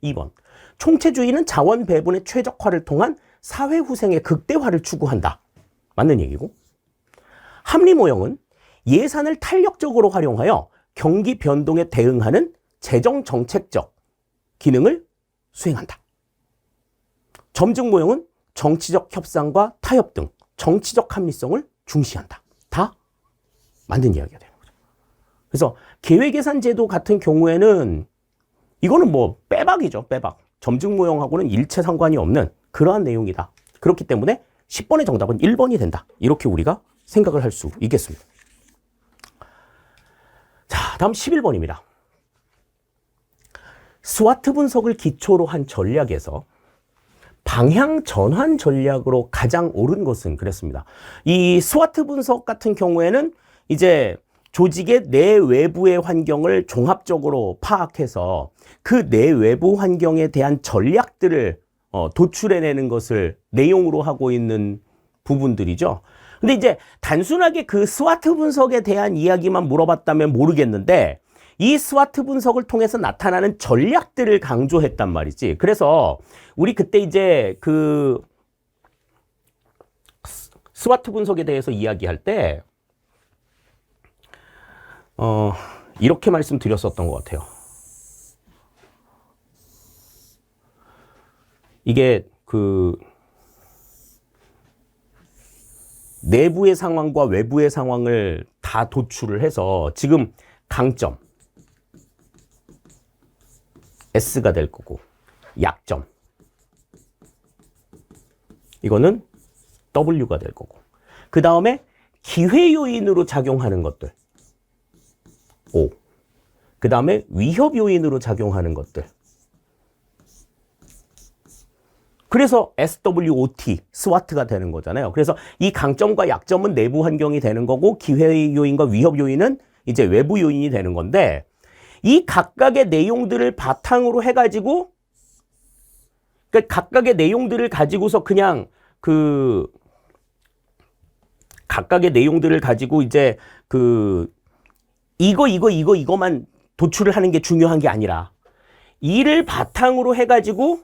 2번. 총체주의는 자원 배분의 최적화를 통한 사회 후생의 극대화를 추구한다. 맞는 얘기고. 합리 모형은 예산을 탄력적으로 활용하여 경기 변동에 대응하는 재정 정책적 기능을 수행한다. 점증 모형은 정치적 협상과 타협 등 정치적 합리성을 중시한다. 다 맞는 이야기가 되는 거죠. 그래서 계획예산제도 같은 경우에는 이거는 뭐 빼박이죠. 빼박. 점증 모형하고는 일체 상관이 없는 그러한 내용이다. 그렇기 때문에 10번의 정답은 1번이 된다. 이렇게 우리가 생각을 할 수 있겠습니다. 자, 다음 11번입니다. 스와트 분석을 기초로 한 전략에서 방향 전환 전략으로 가장 옳은 것은 그랬습니다. 이 스와트 분석 같은 경우에는 이제 조직의 내외부의 환경을 종합적으로 파악해서 그 내외부 환경에 대한 전략들을 도출해내는 것을 내용으로 하고 있는 부분들이죠. 근데 이제 단순하게 그 스와트 분석에 대한 이야기만 물어봤다면 모르겠는데 이 스와트 분석을 통해서 나타나는 전략들을 강조했단 말이지. 그래서 우리 그때 이제 그 스와트 분석에 대해서 이야기할 때 이렇게 말씀드렸었던 것 같아요. 이게 그 내부의 상황과 외부의 상황을 다 도출을 해서 지금 강점 S가 될 거고 약점 이거는 W가 될 거고 그 다음에 기회 요인으로 작용하는 것들 O 그 다음에 위협 요인으로 작용하는 것들 그래서 SWOT, SWOT가 되는 거잖아요. 그래서 이 강점과 약점은 내부 환경이 되는 거고 기회 요인과 위협 요인은 이제 외부 요인이 되는 건데 이 각각의 내용들을 바탕으로 해가지고 그러니까 각각의 내용들을 가지고서 그냥 그 각각의 내용들을 가지고 이제 그 이거만 도출을 하는 게 중요한 게 아니라 이를 바탕으로 해가지고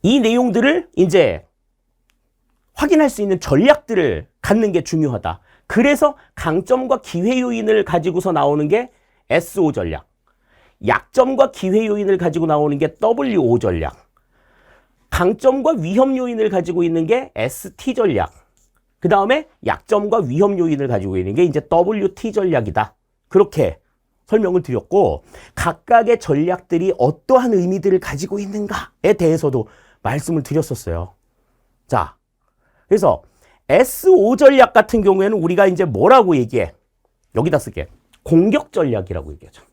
이 내용들을 이제 확인할 수 있는 전략들을 갖는 게 중요하다. 그래서 강점과 기회 요인을 가지고서 나오는 게 SO 전략. 약점과 기회 요인을 가지고 나오는 게 WO 전략. 강점과 위험 요인을 가지고 있는 게 ST 전략. 그 다음에 약점과 위험 요인을 가지고 있는 게 이제 WT 전략이다. 그렇게 설명을 드렸고 각각의 전략들이 어떠한 의미들을 가지고 있는가에 대해서도 말씀을 드렸었어요. 자, 그래서 SO 전략 같은 경우에는 우리가 이제 뭐라고 얘기해? 여기다 쓸게. 공격 전략이라고 얘기하죠.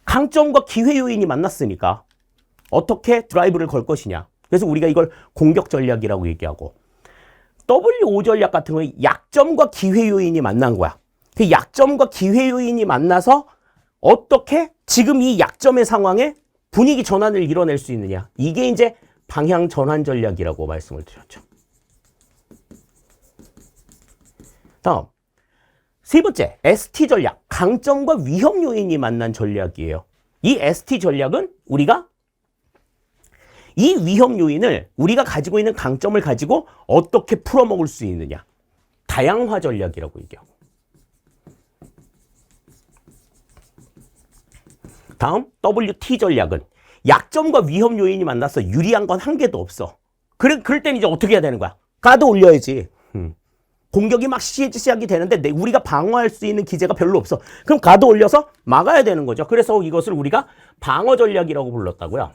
강점과 기회 요인이 만났으니까 어떻게 드라이브를 걸 것이냐. 그래서 우리가 이걸 공격 전략이라고 얘기하고 WO 전략 같은 경우에 약점과 기회 요인이 만난 거야. 그 약점과 기회 요인이 만나서 어떻게 지금 이 약점의 상황에 분위기 전환을 이뤄낼 수 있느냐. 이게 이제 방향 전환 전략이라고 말씀을 드렸죠. 다음 세 번째 ST 전략. 강점과 위험 요인이 만난 전략이에요. 이 ST 전략은 우리가 이 위험 요인을 우리가 가지고 있는 강점을 가지고 어떻게 풀어먹을 수 있느냐. 다양화 전략이라고 얘기하고. 다음 WT 전략은 약점과 위험 요인이 만나서 유리한 건 한 개도 없어. 그럴 때는 이제 어떻게 해야 되는 거야? 가드 올려야지. 공격이 막 시작이 되는데 우리가 방어할 수 있는 기제가 별로 없어. 그럼 가드 올려서 막아야 되는 거죠. 그래서 이것을 우리가 방어 전략이라고 불렀다고요.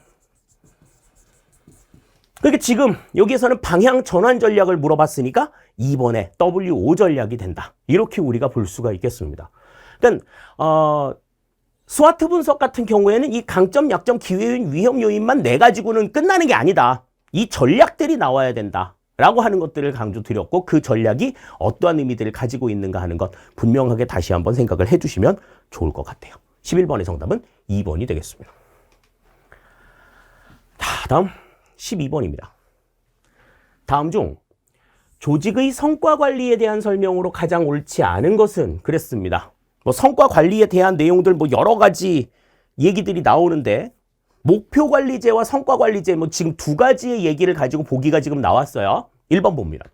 그러니까 지금 여기에서는 방향 전환 전략을 물어봤으니까 2번에 W5 전략이 된다. 이렇게 우리가 볼 수가 있겠습니다. 그러니까 스와트 분석 같은 경우에는 이 강점, 약점, 기회 요인, 위험 요인만 내 가지고는 끝나는 게 아니다. 이 전략들이 나와야 된다. 라고 하는 것들을 강조드렸고 그 전략이 어떠한 의미들을 가지고 있는가 하는 것 분명하게 다시 한번 생각을 해주시면 좋을 것 같아요. 11번의 정답은 2번이 되겠습니다. 자, 다음 12번입니다. 다음 중 조직의 성과 관리에 대한 설명으로 가장 옳지 않은 것은 그랬습니다. 뭐 성과 관리에 대한 내용들 뭐 여러 가지 얘기들이 나오는데 목표 관리제와 성과 관리제 뭐 지금 두 가지의 얘기를 가지고 보기가 지금 나왔어요. 1번 봅니다.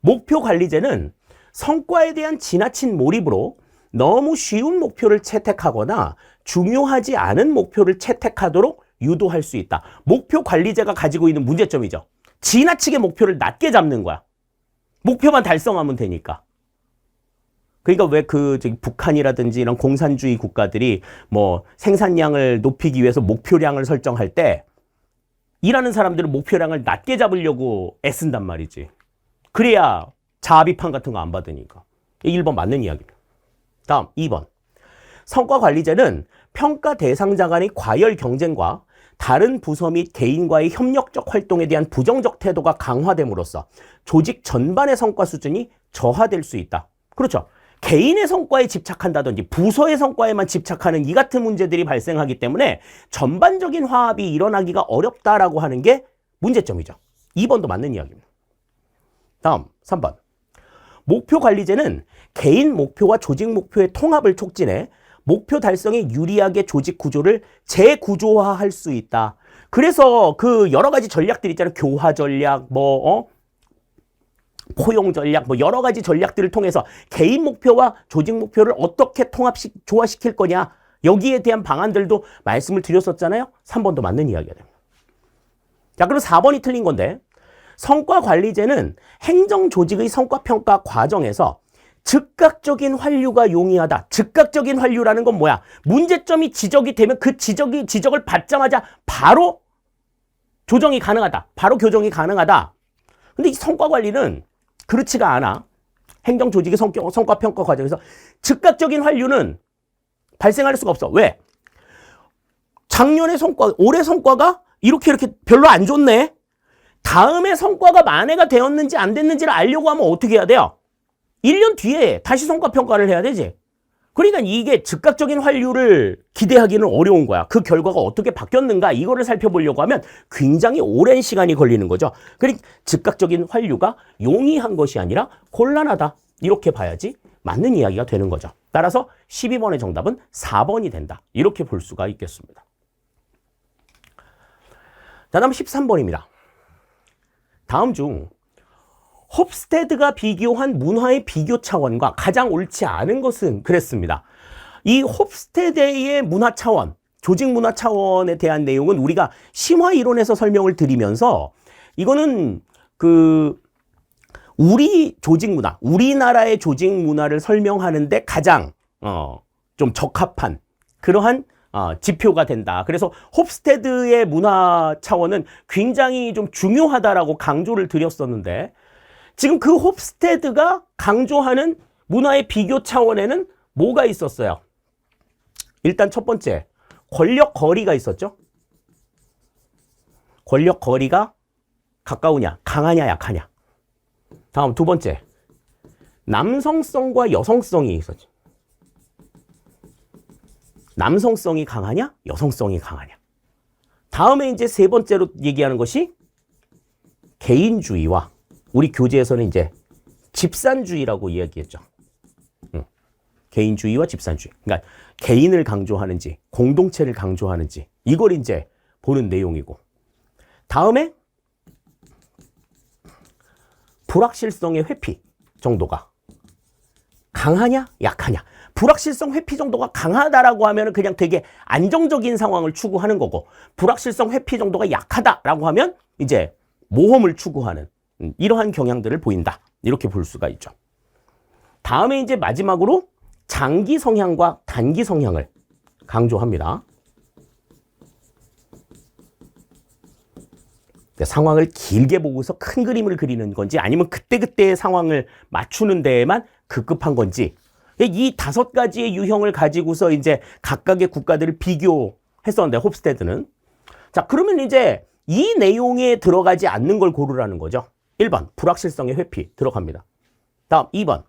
목표 관리제는 성과에 대한 지나친 몰입으로 너무 쉬운 목표를 채택하거나 중요하지 않은 목표를 채택하도록 유도할 수 있다. 목표 관리제가 가지고 있는 문제점이죠. 지나치게 목표를 낮게 잡는 거야. 목표만 달성하면 되니까. 그러니까 왜 북한이라든지 이런 공산주의 국가들이 뭐 생산량을 높이기 위해서 목표량을 설정할 때 일하는 사람들은 목표량을 낮게 잡으려고 애쓴단 말이지. 그래야 자비판 같은 거 안 받으니까. 1번 맞는 이야기입니다. 다음 2번. 성과관리제는 평가 대상자 간의 과열 경쟁과 다른 부서 및 개인과의 협력적 활동에 대한 부정적 태도가 강화됨으로써 조직 전반의 성과 수준이 저하될 수 있다. 그렇죠. 개인의 성과에 집착한다든지 부서의 성과에만 집착하는 이 같은 문제들이 발생하기 때문에 전반적인 화합이 일어나기가 어렵다라고 하는 게 문제점이죠. 2번도 맞는 이야기입니다. 다음 3번. 목표관리제는 개인 목표와 조직 목표의 통합을 촉진해 목표 달성에 유리하게 조직 구조를 재구조화할 수 있다. 그래서 그 여러 가지 전략들 있잖아요. 교화 전략, 포용 전략, 여러 가지 전략들을 통해서 개인 목표와 조직 목표를 어떻게 조화시킬 거냐. 여기에 대한 방안들도 말씀을 드렸었잖아요. 3번도 맞는 이야기가 됩니다. 자, 그럼 4번이 틀린 건데 성과관리제는 행정조직의 성과평가 과정에서 즉각적인 환류가 용이하다. 즉각적인 환류라는 건 뭐야? 문제점이 지적이 되면 그 지적을 받자마자 바로 조정이 가능하다. 바로 교정이 가능하다. 근데 이 성과관리는 그렇지가 않아. 행정조직의 성과평가 과정에서 즉각적인 환류는 발생할 수가 없어. 왜? 작년의 성과, 올해 성과가 이렇게 별로 안 좋네. 다음에 성과가 만회가 되었는지 안 됐는지를 알려고 하면 어떻게 해야 돼요? 1년 뒤에 다시 성과평가를 해야 되지. 그러니까 이게 즉각적인 환류를 기대하기는 어려운 거야. 그 결과가 어떻게 바뀌었는가 이거를 살펴보려고 하면 굉장히 오랜 시간이 걸리는 거죠. 그러니까 즉각적인 환류가 용이한 것이 아니라 곤란하다. 이렇게 봐야지 맞는 이야기가 되는 거죠. 따라서 12번의 정답은 4번이 된다. 이렇게 볼 수가 있겠습니다. 자, 다음 13번입니다. 다음 중 홉스테드가 비교한 문화의 비교 차원과 가장 옳지 않은 것은 그랬습니다. 이 홉스테드의 문화 차원, 조직 문화 차원에 대한 내용은 우리가 심화 이론에서 설명을 드리면서 이거는 우리 조직 문화, 우리나라의 조직 문화를 설명하는데 가장 좀 적합한 그러한 지표가 된다. 그래서 홉스테드의 문화 차원은 굉장히 좀 중요하다라고 강조를 드렸었는데 지금 그 홉스테드가 강조하는 문화의 비교 차원에는 뭐가 있었어요? 일단 첫 번째, 권력 거리가 있었죠. 권력 거리가 가까우냐, 강하냐, 약하냐. 다음 두 번째, 남성성과 여성성이 있었죠. 남성성이 강하냐, 여성성이 강하냐. 다음에 이제 세 번째로 얘기하는 것이 개인주의와 우리 교재에서는 이제 집산주의라고 이야기했죠. 개인주의와 집산주의. 그러니까 개인을 강조하는지 공동체를 강조하는지 이걸 이제 보는 내용이고 다음에 불확실성의 회피 정도가 강하냐 약하냐. 불확실성 회피 정도가 강하다라고 하면 그냥 되게 안정적인 상황을 추구하는 거고 불확실성 회피 정도가 약하다라고 하면 이제 모험을 추구하는 이러한 경향들을 보인다. 이렇게 볼 수가 있죠. 다음에 이제 마지막으로 장기 성향과 단기 성향을 강조합니다. 상황을 길게 보고서 큰 그림을 그리는 건지 아니면 그때그때의 상황을 맞추는 데에만 급급한 건지 이 5가지의 유형을 가지고서 이제 각각의 국가들을 비교했었는데 홉스테드는 자 그러면 이제 이 내용에 들어가지 않는 걸 고르라는 거죠. 1번 불확실성의 회피 들어갑니다. 다음 2번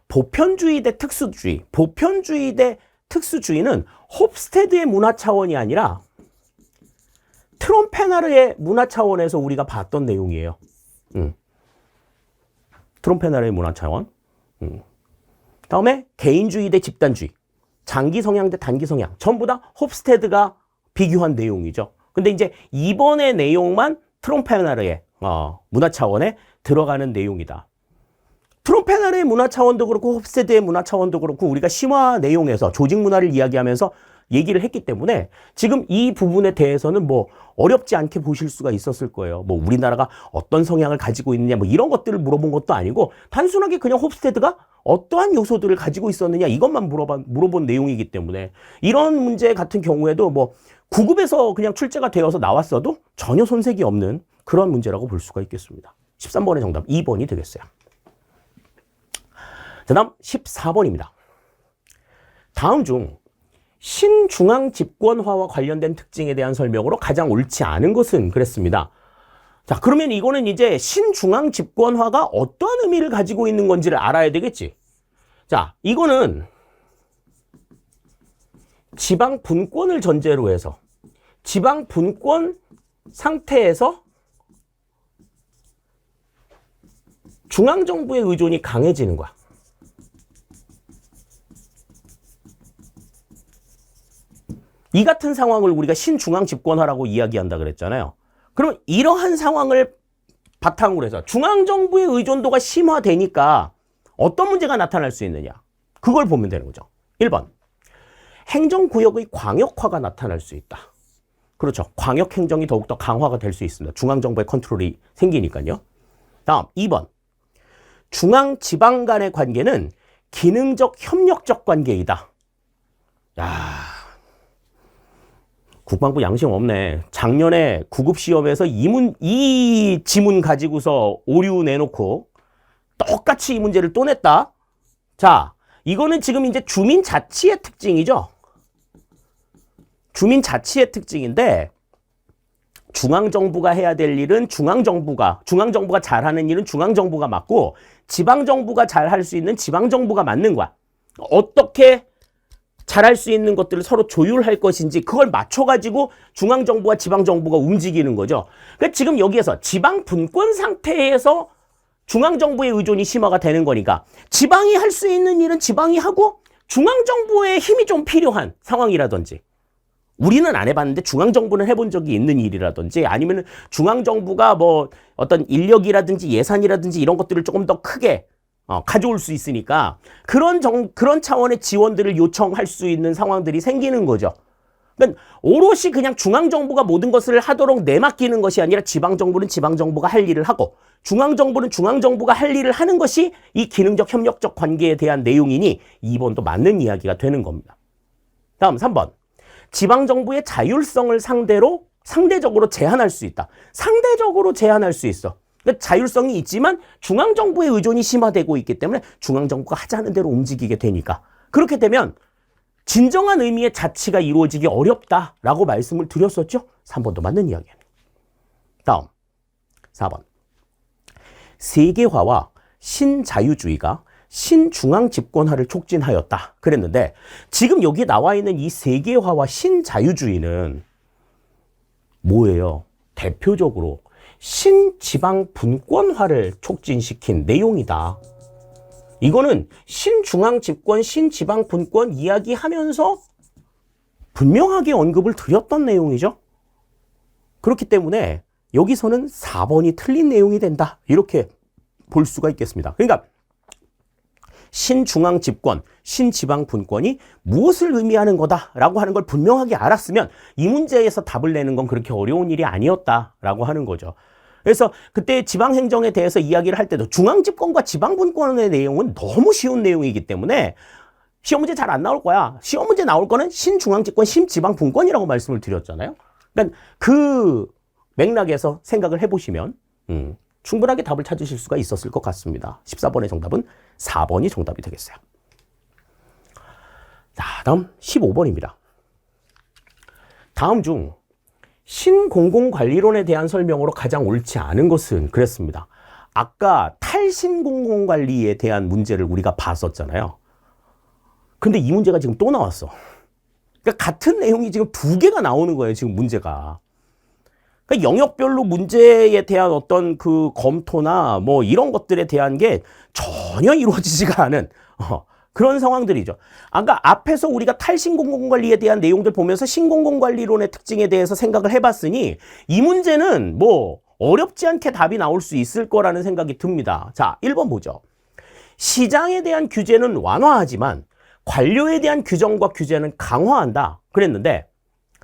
보편주의 대 특수주의. 보편주의 대 특수주의는 홉스테드의 문화 차원이 아니라 트롬페나르의 문화 차원에서 우리가 봤던 내용이에요. 트롬페나르의 문화 차원. 다음에 개인주의 대 집단주의. 장기 성향 대 단기 성향. 전부 다 홉스테드가 비교한 내용이죠. 근데 이제 이번의 내용만 트롬페나르의 문화 차원에 들어가는 내용이다. 트롬페나르의 문화 차원도 그렇고 홉스테드의 문화 차원도 그렇고 우리가 심화 내용에서 조직 문화를 이야기하면서 얘기를 했기 때문에 지금 이 부분에 대해서는 뭐 어렵지 않게 보실 수가 있었을 거예요. 뭐 우리나라가 어떤 성향을 가지고 있느냐 뭐 이런 것들을 물어본 것도 아니고 단순하게 그냥 홉스테드가 어떠한 요소들을 가지고 있었느냐 이것만 물어본 내용이기 때문에 이런 문제 같은 경우에도 뭐 9급에서 그냥 출제가 되어서 나왔어도 전혀 손색이 없는 그런 문제라고 볼 수가 있겠습니다. 13번의 정답 2번이 되겠어요. 자, 다음 14번입니다. 다음 중 신중앙 집권화와 관련된 특징에 대한 설명으로 가장 옳지 않은 것은 그랬습니다. 자, 그러면 이거는 이제 신중앙 집권화가 어떠한 의미를 가지고 있는 건지를 알아야 되겠지. 자, 이거는 지방 분권을 전제로 해서 지방 분권 상태에서 중앙정부의 의존이 강해지는 거야. 이 같은 상황을 우리가 신중앙 집권화라고 이야기한다 그랬잖아요. 그러면 이러한 상황을 바탕으로 해서 중앙정부의 의존도가 심화되니까 어떤 문제가 나타날 수 있느냐. 그걸 보면 되는 거죠. 1번. 행정구역의 광역화가 나타날 수 있다. 그렇죠. 광역행정이 더욱더 강화가 될 수 있습니다. 중앙정부의 컨트롤이 생기니까요. 다음 2번. 중앙지방 간의 관계는 기능적 협력적 관계이다. 야. 국방부 양심 없네. 작년에 9급 시험에서 이 지문 가지고서 오류 내놓고 똑같이 이 문제를 또 냈다. 자, 이거는 지금 이제 주민자치의 특징이죠. 주민자치의 특징인데 중앙정부가 해야 될 일은 중앙정부가 잘하는 일은 중앙정부가 맡고 지방정부가 잘할 수 있는 지방정부가 맡는 거야. 어떻게 잘할 수 있는 것들을 서로 조율할 것인지 그걸 맞춰가지고 중앙정부와 지방정부가 움직이는 거죠. 그러니까 지금 여기에서 지방 분권 상태에서 중앙정부의 의존이 심화가 되는 거니까 지방이 할 수 있는 일은 지방이 하고 중앙정부의 힘이 좀 필요한 상황이라든지 우리는 안 해봤는데 중앙정부는 해본 적이 있는 일이라든지 아니면 중앙정부가 뭐 어떤 인력이라든지 예산이라든지 이런 것들을 조금 더 크게 가져올 수 있으니까 그런 차원의 지원들을 요청할 수 있는 상황들이 생기는 거죠. 그러니까 오롯이 그냥 중앙정부가 모든 것을 하도록 내맡기는 것이 아니라 지방정부는 지방정부가 할 일을 하고 중앙정부는 중앙정부가 할 일을 하는 것이 이 기능적 협력적 관계에 대한 내용이니 2번도 맞는 이야기가 되는 겁니다. 다음 3번. 지방정부의 자율성을 상대적으로 제한할 수 있다. 상대적으로 제한할 수 있어. 그러니까 자율성이 있지만 중앙정부의 의존이 심화되고 있기 때문에 중앙정부가 하자는 대로 움직이게 되니까 그렇게 되면 진정한 의미의 자치가 이루어지기 어렵다라고 말씀을 드렸었죠. 3번도 맞는 이야기입니다. 다음 4번. 세계화와 신자유주의가 신중앙 집권화를 촉진하였다 그랬는데 지금 여기 나와 있는 이 세계화와 신자유주의는 뭐예요? 대표적으로 신지방 분권화를 촉진시킨 내용이다. 이거는 신중앙 집권, 신지방 분권 이야기하면서 분명하게 언급을 드렸던 내용이죠. 그렇기 때문에 여기서는 4번이 틀린 내용이 된다. 이렇게 볼 수가 있겠습니다. 그러니까 신중앙 집권, 신지방 분권이 무엇을 의미하는 거다라고 하는 걸 분명하게 알았으면 이 문제에서 답을 내는 건 그렇게 어려운 일이 아니었다라고 하는 거죠. 그래서 그때 지방행정에 대해서 이야기를 할 때도 중앙집권과 지방분권의 내용은 너무 쉬운 내용이기 때문에 시험 문제 잘 안 나올 거야. 시험 문제 나올 거는 신중앙집권, 신지방분권이라고 말씀을 드렸잖아요. 그러니까 그 맥락에서 생각을 해보시면 충분하게 답을 찾으실 수가 있었을 것 같습니다. 14번의 정답은 4번이 정답이 되겠어요. 자, 다음 15번입니다. 다음 중 신공공관리론에 대한 설명으로 가장 옳지 않은 것은 그랬습니다. 아까 탈신공공관리에 대한 문제를 우리가 봤었잖아요. 근데 이 문제가 지금 또 나왔어. 그러니까 같은 내용이 지금 두 개가 나오는 거예요, 지금 문제가. 그러니까 영역별로 문제에 대한 어떤 그 검토나 뭐 이런 것들에 대한 게 전혀 이루어지지가 않은 그런 상황들이죠. 아까 앞에서 우리가 탈신공공관리에 대한 내용들 보면서 신공공관리론의 특징에 대해서 생각을 해봤으니 이 문제는 뭐 어렵지 않게 답이 나올 수 있을 거라는 생각이 듭니다. 자, 1번 보죠. 시장에 대한 규제는 완화하지만 관료에 대한 규정과 규제는 강화한다. 그랬는데,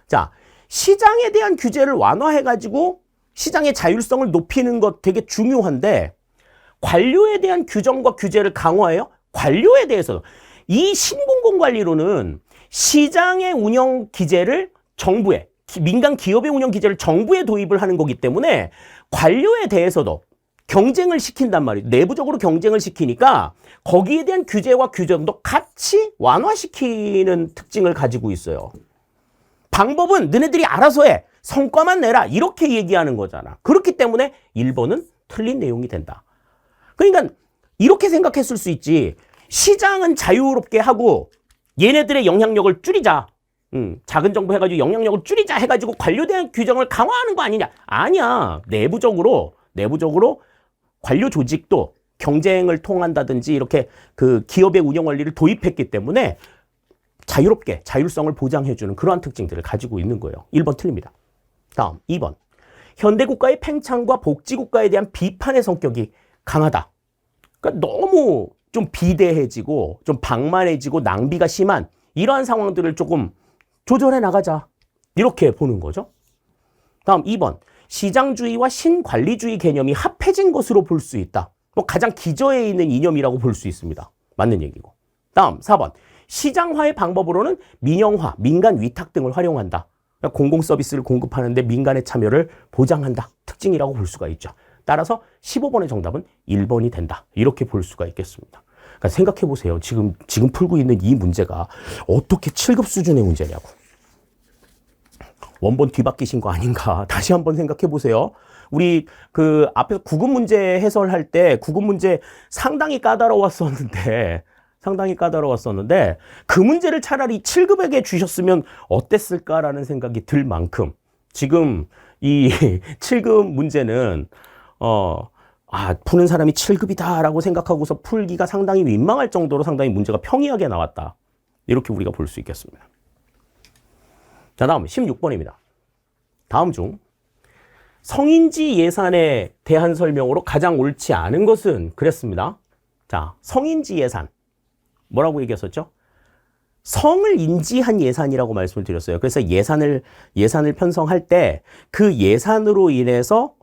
자, 시장에 대한 규제를 완화해가지고 시장의 자율성을 높이는 것 되게 중요한데, 관료에 대한 규정과 규제를 강화해요? 관료에 대해서. 이 신공공관리로는 시장의 운영 기제를 정부에, 민간 기업의 운영 기제를 정부에 도입을 하는 거기 때문에 관료에 대해서도 경쟁을 시킨단 말이에요. 내부적으로 경쟁을 시키니까 거기에 대한 규제와 규정도 같이 완화시키는 특징을 가지고 있어요. 방법은 너네들이 알아서 해. 성과만 내라. 이렇게 얘기하는 거잖아. 그렇기 때문에 1번은 틀린 내용이 된다. 그러니까 이렇게 생각했을 수 있지. 시장은 자유롭게 하고 얘네들의 영향력을 줄이자. 작은 정부 해가지고 영향력을 줄이자 해가지고 관료에 대한 규정을 강화하는 거 아니냐. 아니야. 내부적으로 관료 조직도 경쟁을 통한다든지 이렇게 그 기업의 운영 원리를 도입했기 때문에 자유롭게 자율성을 보장해주는 그러한 특징들을 가지고 있는 거예요. 1번 틀립니다. 다음 2번. 현대국가의 팽창과 복지국가에 대한 비판의 성격이 강하다. 그러니까 너무 좀 비대해지고 좀 방만해지고 낭비가 심한 이러한 상황들을 조금 조절해 나가자. 이렇게 보는 거죠. 다음 2번. 시장주의와 신관리주의 개념이 합해진 것으로 볼 수 있다. 뭐 가장 기저에 있는 이념이라고 볼 수 있습니다. 맞는 얘기고. 다음 4번. 시장화의 방법으로는 민영화, 민간 위탁 등을 활용한다. 그러니까 공공 서비스를 공급하는데 민간의 참여를 보장한다. 특징이라고 볼 수가 있죠. 따라서 15번의 정답은 1번이 된다. 이렇게 볼 수가 있겠습니다. 그러니까 생각해 보세요. 지금 풀고 있는 이 문제가 어떻게 7급 수준의 문제냐고. 원본 뒤바뀌신 거 아닌가. 다시 한번 생각해 보세요. 우리 그 앞에서 9급 문제 해설할 때 9급 문제 상당히 까다로웠었는데 그 문제를 차라리 7급에게 주셨으면 어땠을까라는 생각이 들 만큼 지금 이 7급 문제는 푸는 사람이 7급이다라고 생각하고서 풀기가 상당히 민망할 정도로 상당히 문제가 평이하게 나왔다. 이렇게 우리가 볼 수 있겠습니다. 자, 다음 16번입니다. 다음 중 성인지 예산에 대한 설명으로 가장 옳지 않은 것은 그랬습니다. 자, 성인지 예산. 뭐라고 얘기했었죠? 성을 인지한 예산이라고 말씀을 드렸어요. 그래서 예산을 편성할 때 그 예산으로 인해서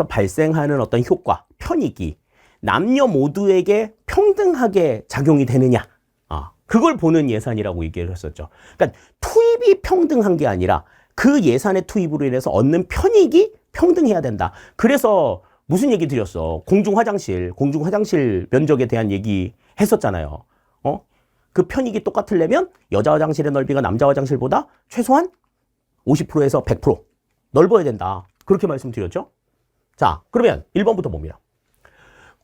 발생하는 어떤 효과, 편익이 남녀 모두에게 평등하게 작용이 되느냐. 그걸 보는 예산이라고 얘기를 했었죠. 그러니까 투입이 평등한 게 아니라 그 예산의 투입으로 인해서 얻는 편익이 평등해야 된다. 그래서 무슨 얘기 드렸어? 공중화장실 면적에 대한 얘기 했었잖아요. 그 편익이 똑같으려면 여자 화장실의 넓이가 남자 화장실보다 최소한 50%에서 100% 넓어야 된다. 그렇게 말씀드렸죠? 자, 그러면 1번부터 봅니다.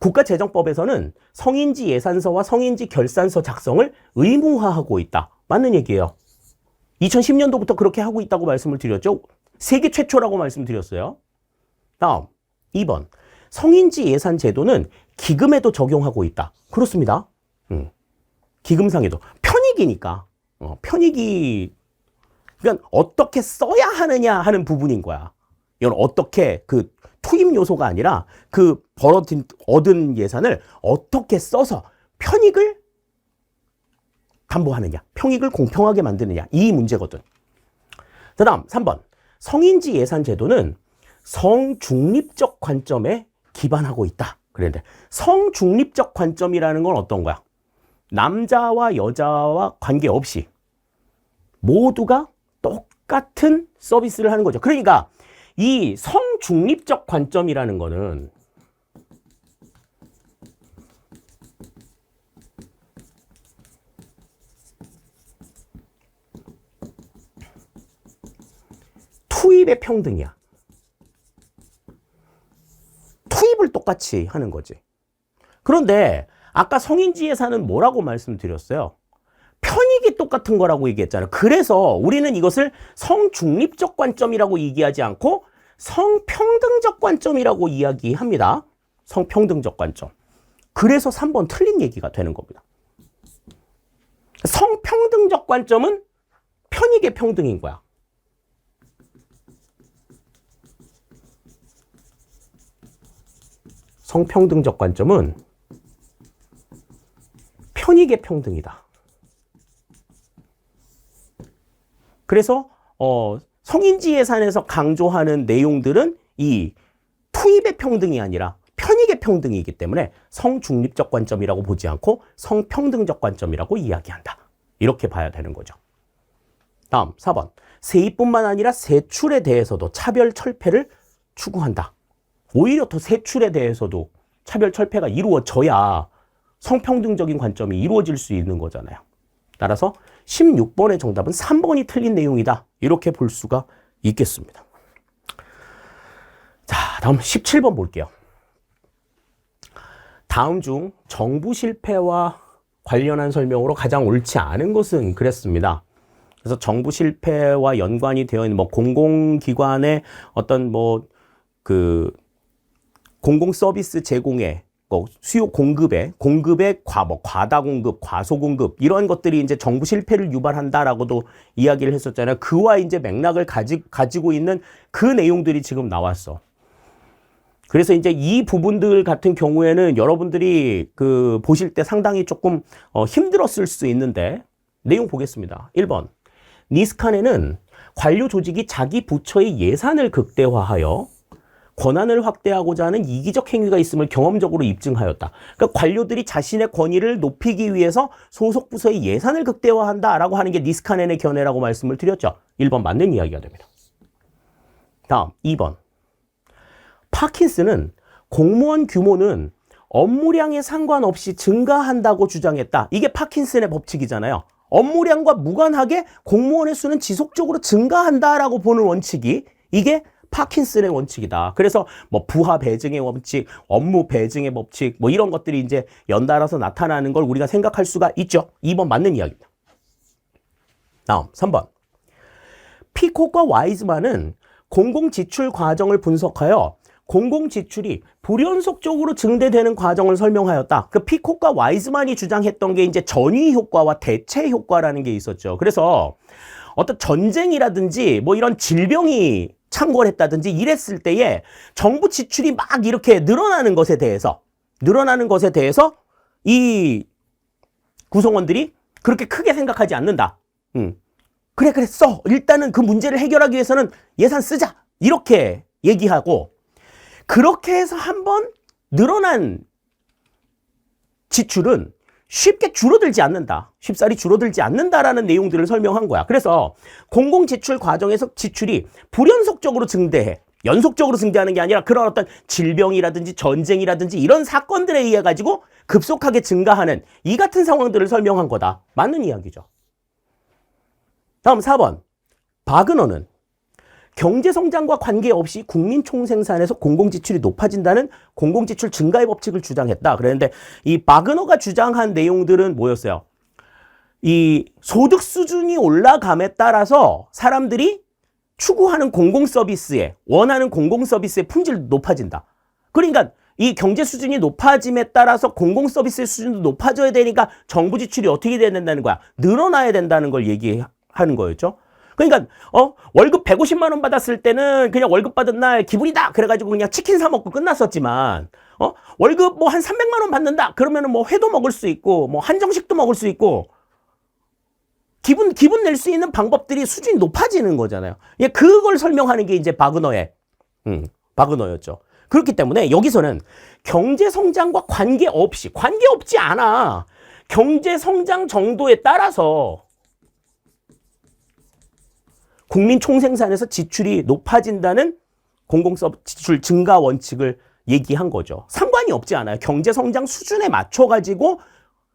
국가재정법에서는 성인지 예산서와 성인지 결산서 작성을 의무화하고 있다. 맞는 얘기예요. 2010년도부터 그렇게 하고 있다고 말씀을 드렸죠. 세계 최초라고 말씀드렸어요. 다음 2번. 성인지 예산 제도는 기금에도 적용하고 있다. 그렇습니다. 기금상에도 편익이니까 편익이 그러니까 어떻게 써야 하느냐 하는 부분인 거야. 이건 어떻게 그 투입 요소가 아니라 그 얻은 예산을 어떻게 써서 편익을 담보하느냐, 편익을 공평하게 만드느냐 이 문제거든. 그 다음 3번. 성인지 예산 제도는 성중립적 관점에 기반하고 있다. 그런데 성중립적 관점이라는 건 어떤 거야? 남자와 여자와 관계없이 모두가 똑같은 서비스를 하는 거죠. 그러니까 이 성중립적 관점이라는 거는 투입의 평등이야. 투입을 똑같이 하는 거지. 그런데 아까 성인지예산은 뭐라고 말씀드렸어요? 편익이 똑같은 거라고 얘기했잖아요. 그래서 우리는 이것을 성중립적 관점이라고 얘기하지 않고 성평등적 관점이라고 이야기합니다. 성평등적 관점. 그래서 3번 틀린 얘기가 되는 겁니다. 성평등적 관점은 편익의 평등인 거야. 성평등적 관점은 편익의 평등이다. 그래서 성인지 예산에서 강조하는 내용들은 이 투입의 평등이 아니라 편익의 평등이기 때문에 성중립적 관점이라고 보지 않고 성평등적 관점이라고 이야기한다. 이렇게 봐야 되는 거죠. 다음 4번. 세입뿐만 아니라 세출에 대해서도 차별 철폐를 추구한다. 오히려 더 세출에 대해서도 차별 철폐가 이루어져야 성평등적인 관점이 이루어질 수 있는 거잖아요. 따라서 16번의 정답은 3번이 틀린 내용이다. 이렇게 볼 수가 있겠습니다. 자, 다음 17번 볼게요. 다음 중 정부 실패와 관련한 설명으로 가장 옳지 않은 것은 그랬습니다. 그래서 정부 실패와 연관이 되어 있는 공공기관의 어떤 공공 서비스 제공에 수요 공급에 과다 공급, 과소 공급 이런 것들이 이제 정부 실패를 유발한다라고도 이야기를 했었잖아요. 그와 이제 맥락을 가지고 있는 그 내용들이 지금 나왔어. 그래서 이제 이 부분들 같은 경우에는 여러분들이 보실 때 상당히 조금 힘들었을 수 있는데 내용 보겠습니다. 1번. 니스칸에는 관료 조직이 자기 부처의 예산을 극대화하여 권한을 확대하고자 하는 이기적 행위가 있음을 경험적으로 입증하였다. 그러니까 관료들이 자신의 권위를 높이기 위해서 소속 부서의 예산을 극대화한다라고 하는 게 니스카넨의 견해라고 말씀을 드렸죠. 1번 맞는 이야기가 됩니다. 다음 2번. 파킨스는 공무원 규모는 업무량에 상관없이 증가한다고 주장했다. 이게 파킨슨의 법칙이잖아요. 업무량과 무관하게 공무원의 수는 지속적으로 증가한다라고 보는 원칙이 이게 파킨슨의 원칙이다. 그래서 부하 배증의 원칙, 업무 배증의 법칙 이런 것들이 이제 연달아서 나타나는 걸 우리가 생각할 수가 있죠. 2번 맞는 이야기입니다. 다음 3번. 피콕과 와이즈만은 공공지출 과정을 분석하여 공공지출이 불연속적으로 증대되는 과정을 설명하였다. 그 피콕과 와이즈만이 주장했던 게 이제 전위 효과와 대체 효과라는 게 있었죠. 그래서 어떤 전쟁이라든지 이런 질병이 창궐했다든지 이랬을 때에 정부 지출이 막 이렇게 늘어나는 것에 대해서 이 구성원들이 그렇게 크게 생각하지 않는다. 그래 써. 일단은 그 문제를 해결하기 위해서는 예산 쓰자. 이렇게 얘기하고 그렇게 해서 한번 늘어난 지출은 쉽게 줄어들지 않는다. 쉽사리 줄어들지 않는다라는 내용들을 설명한 거야. 그래서 공공지출 과정에서 지출이 불연속적으로 증대해. 연속적으로 증대하는 게 아니라 그런 어떤 질병이라든지 전쟁이라든지 이런 사건들에 의해 가지고 급속하게 증가하는 이 같은 상황들을 설명한 거다. 맞는 이야기죠. 다음 4번. 바그너는 경제성장과 관계없이 국민 총생산에서 공공지출이 높아진다는 공공지출 증가의 법칙을 주장했다. 그랬는데 이 바그너가 주장한 내용들은 뭐였어요? 이 소득 수준이 올라감에 따라서 사람들이 추구하는 원하는 공공서비스의 품질도 높아진다. 그러니까 이 경제 수준이 높아짐에 따라서 공공서비스의 수준도 높아져야 되니까 정부 지출이 어떻게 돼야 된다는 거야? 늘어나야 된다는 걸 얘기하는 거였죠. 그러니까 월급 150만 원 받았을 때는 그냥 월급 받은 날 기분이다 그래가지고 그냥 치킨 사 먹고 끝났었지만 월급 한 300만 원 받는다 그러면은 회도 먹을 수 있고 한정식도 먹을 수 있고 기분 낼 수 있는 방법들이 수준이 높아지는 거잖아요. 그걸 설명하는 게 이제 바그너의 바그너였죠. 그렇기 때문에 여기서는 경제 성장과 관계없지 않아. 경제 성장 정도에 따라서 국민 총생산에서 지출이 높아진다는 공공서비스 지출 증가 원칙을 얘기한 거죠. 상관이 없지 않아요. 경제 성장 수준에 맞춰 가지고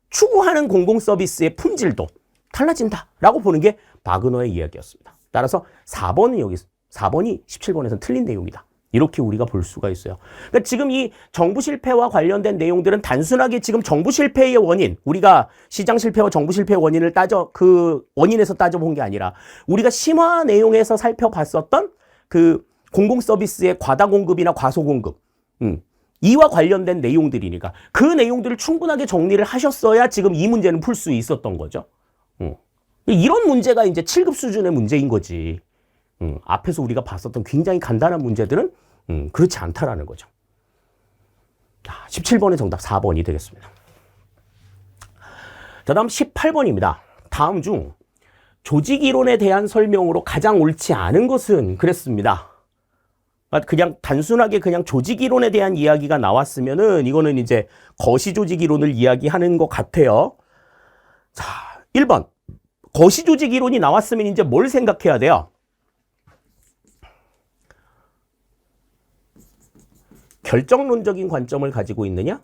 추구하는 공공서비스의 품질도 달라진다라고 보는 게 바그너의 이야기였습니다. 따라서 4번이 17번에서는 틀린 내용이다. 이렇게 우리가 볼 수가 있어요. 그러니까 지금 이 정부 실패와 관련된 내용들은 단순하게 지금 정부 실패의 원인, 우리가 시장 실패와 정부 실패의 원인을 그 원인에서 따져본 게 아니라 우리가 심화 내용에서 살펴봤었던 그 공공서비스의 과다 공급이나 과소 공급, 이와 관련된 내용들이니까 그 내용들을 충분하게 정리를 하셨어야 지금 이 문제는 풀 수 있었던 거죠. 이런 문제가 이제 7급 수준의 문제인 거지. 앞에서 우리가 봤었던 굉장히 간단한 문제들은 그렇지 않다라는 거죠. 17번의 정답 4번이 되겠습니다. 자, 다음 18번입니다. 다음 중 조직이론에 대한 설명으로 가장 옳지 않은 것은 그랬습니다. 그냥 단순하게 그냥 조직이론에 대한 이야기가 나왔으면은 이거는 이제 거시조직이론을 이야기하는 것 같아요. 자, 1번. 거시조직이론이 나왔으면 이제 뭘 생각해야 돼요? 결정론적인 관점을 가지고 있느냐?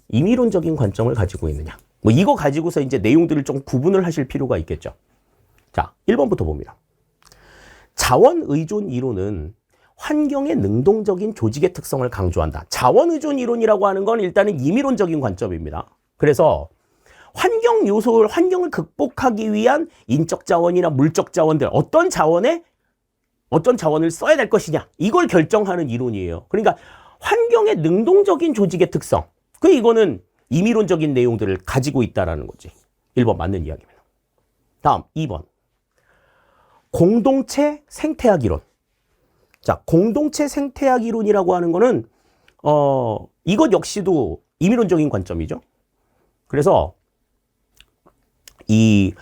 임의론적인 관점을 가지고 있느냐? 뭐 이거 가지고서 이제 내용들을 좀 구분을 하실 필요가 있겠죠. 자, 1번부터 봅니다. 자원의존 이론은 환경의 능동적인 조직의 특성을 강조한다. 자원의존 이론이라고 하는 건 일단은 임의론적인 관점입니다. 그래서 환경을 극복하기 위한 인적 자원이나 물적 자원들, 어떤 자원을 써야 될 것이냐, 이걸 결정하는 이론이에요. 그러니까 환경의 능동적인 조직의 특성, 이거는 임의론적인 내용들을 가지고 있다라는 거지. 1번 맞는 이야기입니다. 다음 2번. 공동체 생태학 이론. 자, 공동체 생태학 이론이라고 하는 거는 이것 역시도 임의론적인 관점이죠. 그래서 이